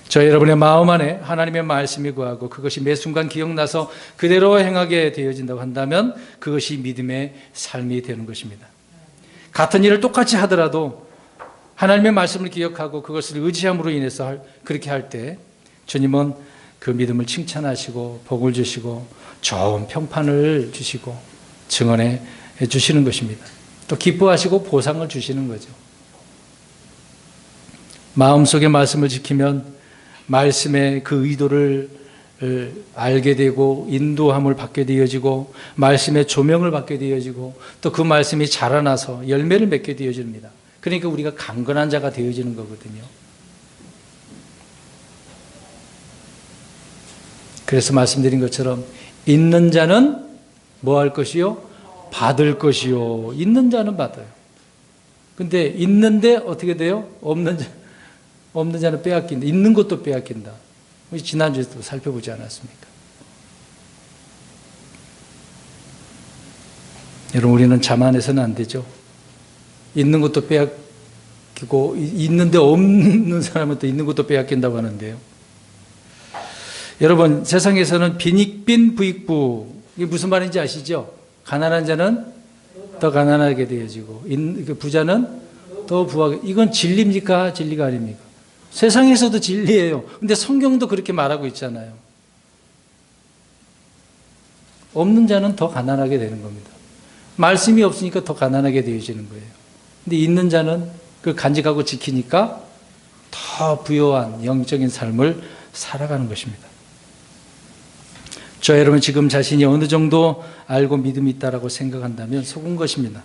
저 여러분의 마음 안에 하나님의 말씀이 거하고 그것이 매 순간 기억나서 그대로 행하게 되어진다고 한다면 그것이 믿음의 삶이 되는 것입니다. 같은 일을 똑같이 하더라도 하나님의 말씀을 기억하고 그것을 의지함으로 인해서 그렇게 할 때 주님은 그 믿음을 칭찬하시고 복을 주시고 좋은 평판을 주시고 증언해 주시는 것입니다. 또 기뻐하시고 보상을 주시는 거죠. 마음속의 말씀을 지키면 말씀의 그 의도를 알게 되고 인도함을 받게 되어지고 말씀의 조명을 받게 되어지고 또 그 말씀이 자라나서 열매를 맺게 되어집니다. 그러니까 우리가 강건한 자가 되어지는 거거든요. 그래서 말씀드린 것처럼 있는 자는 뭐 할 것이요? 받을 것이요. 있는 자는 받아요. 근데 있는데 어떻게 돼요? 없는 자는 빼앗긴다. 있는 것도 빼앗긴다. 지난주에도 살펴보지 않았습니까? 여러분, 우리는 자만해서는 안 되죠. 있는 것도 빼앗기고 있는데 없는 사람은 또 있는 것도 빼앗긴다고 하는데요. 여러분, 세상에서는 빈익빈 부익부, 이게 무슨 말인지 아시죠? 가난한 자는 더 가난하게 되어지고 부자는 더 부하게. 이건 진리입니까? 진리가 아닙니까? 세상에서도 진리예요. 근데 성경도 그렇게 말하고 있잖아요. 없는 자는 더 가난하게 되는 겁니다. 말씀이 없으니까 더 가난하게 되어지는 거예요. 근데 있는 자는 그걸 간직하고 지키니까 더 부요한 영적인 삶을 살아가는 것입니다. 저 여러분 지금 자신이 어느 정도 알고 믿음이 있다라고 생각한다면 속은 것입니다.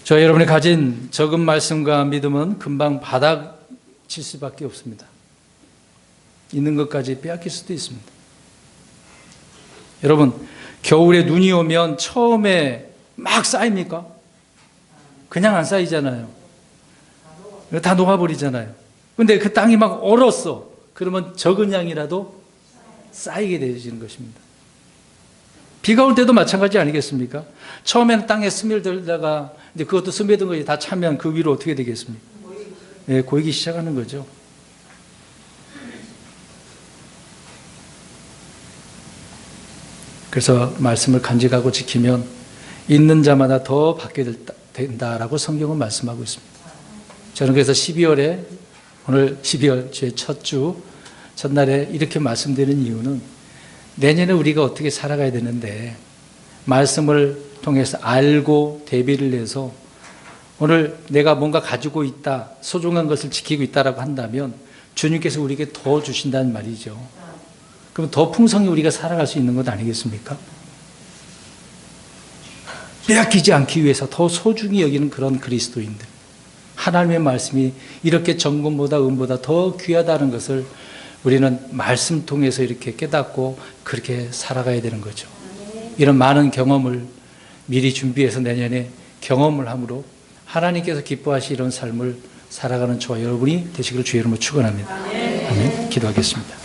저 여러분이 가진 적은 말씀과 믿음은 금방 바닥칠 수밖에 없습니다. 있는 것까지 빼앗길 수도 있습니다. 여러분, 겨울에 눈이 오면 처음에 막 쌓입니까? 그냥 안 쌓이잖아요. 다 녹아버리잖아요. 근데 그 땅이 막 얼었어. 그러면 적은 양이라도 쌓이게 되어지는 것입니다. 비가 올 때도 마찬가지 아니겠습니까? 처음에는 땅에 스며들다가 이제 그것도 스며든 것이 다 차면 그 위로 어떻게 되겠습니까? 예, 고이기 시작하는 거죠. 그래서 말씀을 간직하고 지키면 있는 자마다 더 받게 된다라고 성경은 말씀하고 있습니다. 저는 그래서 12월에 오늘 12월 주의 첫 주 첫날에 이렇게 말씀드리는 이유는 내년에 우리가 어떻게 살아가야 되는데 말씀을 통해서 알고 대비를 해서 오늘 내가 뭔가 가지고 있다, 소중한 것을 지키고 있다라고 한다면 주님께서 우리에게 더 주신다는 말이죠. 그럼 더 풍성히 우리가 살아갈 수 있는 것 아니겠습니까? 빼앗기지 않기 위해서 더 소중히 여기는 그런 그리스도인들. 하나님의 말씀이 이렇게 정금보다 은보다 더 귀하다는 것을 우리는 말씀 통해서 이렇게 깨닫고 그렇게 살아가야 되는 거죠. 이런 많은 경험을 미리 준비해서 내년에 경험을 함으로 하나님께서 기뻐하시 이런 삶을 살아가는 저와 여러분이 되시기를 주의 이름으로 축원합니다. 아멘. 기도하겠습니다.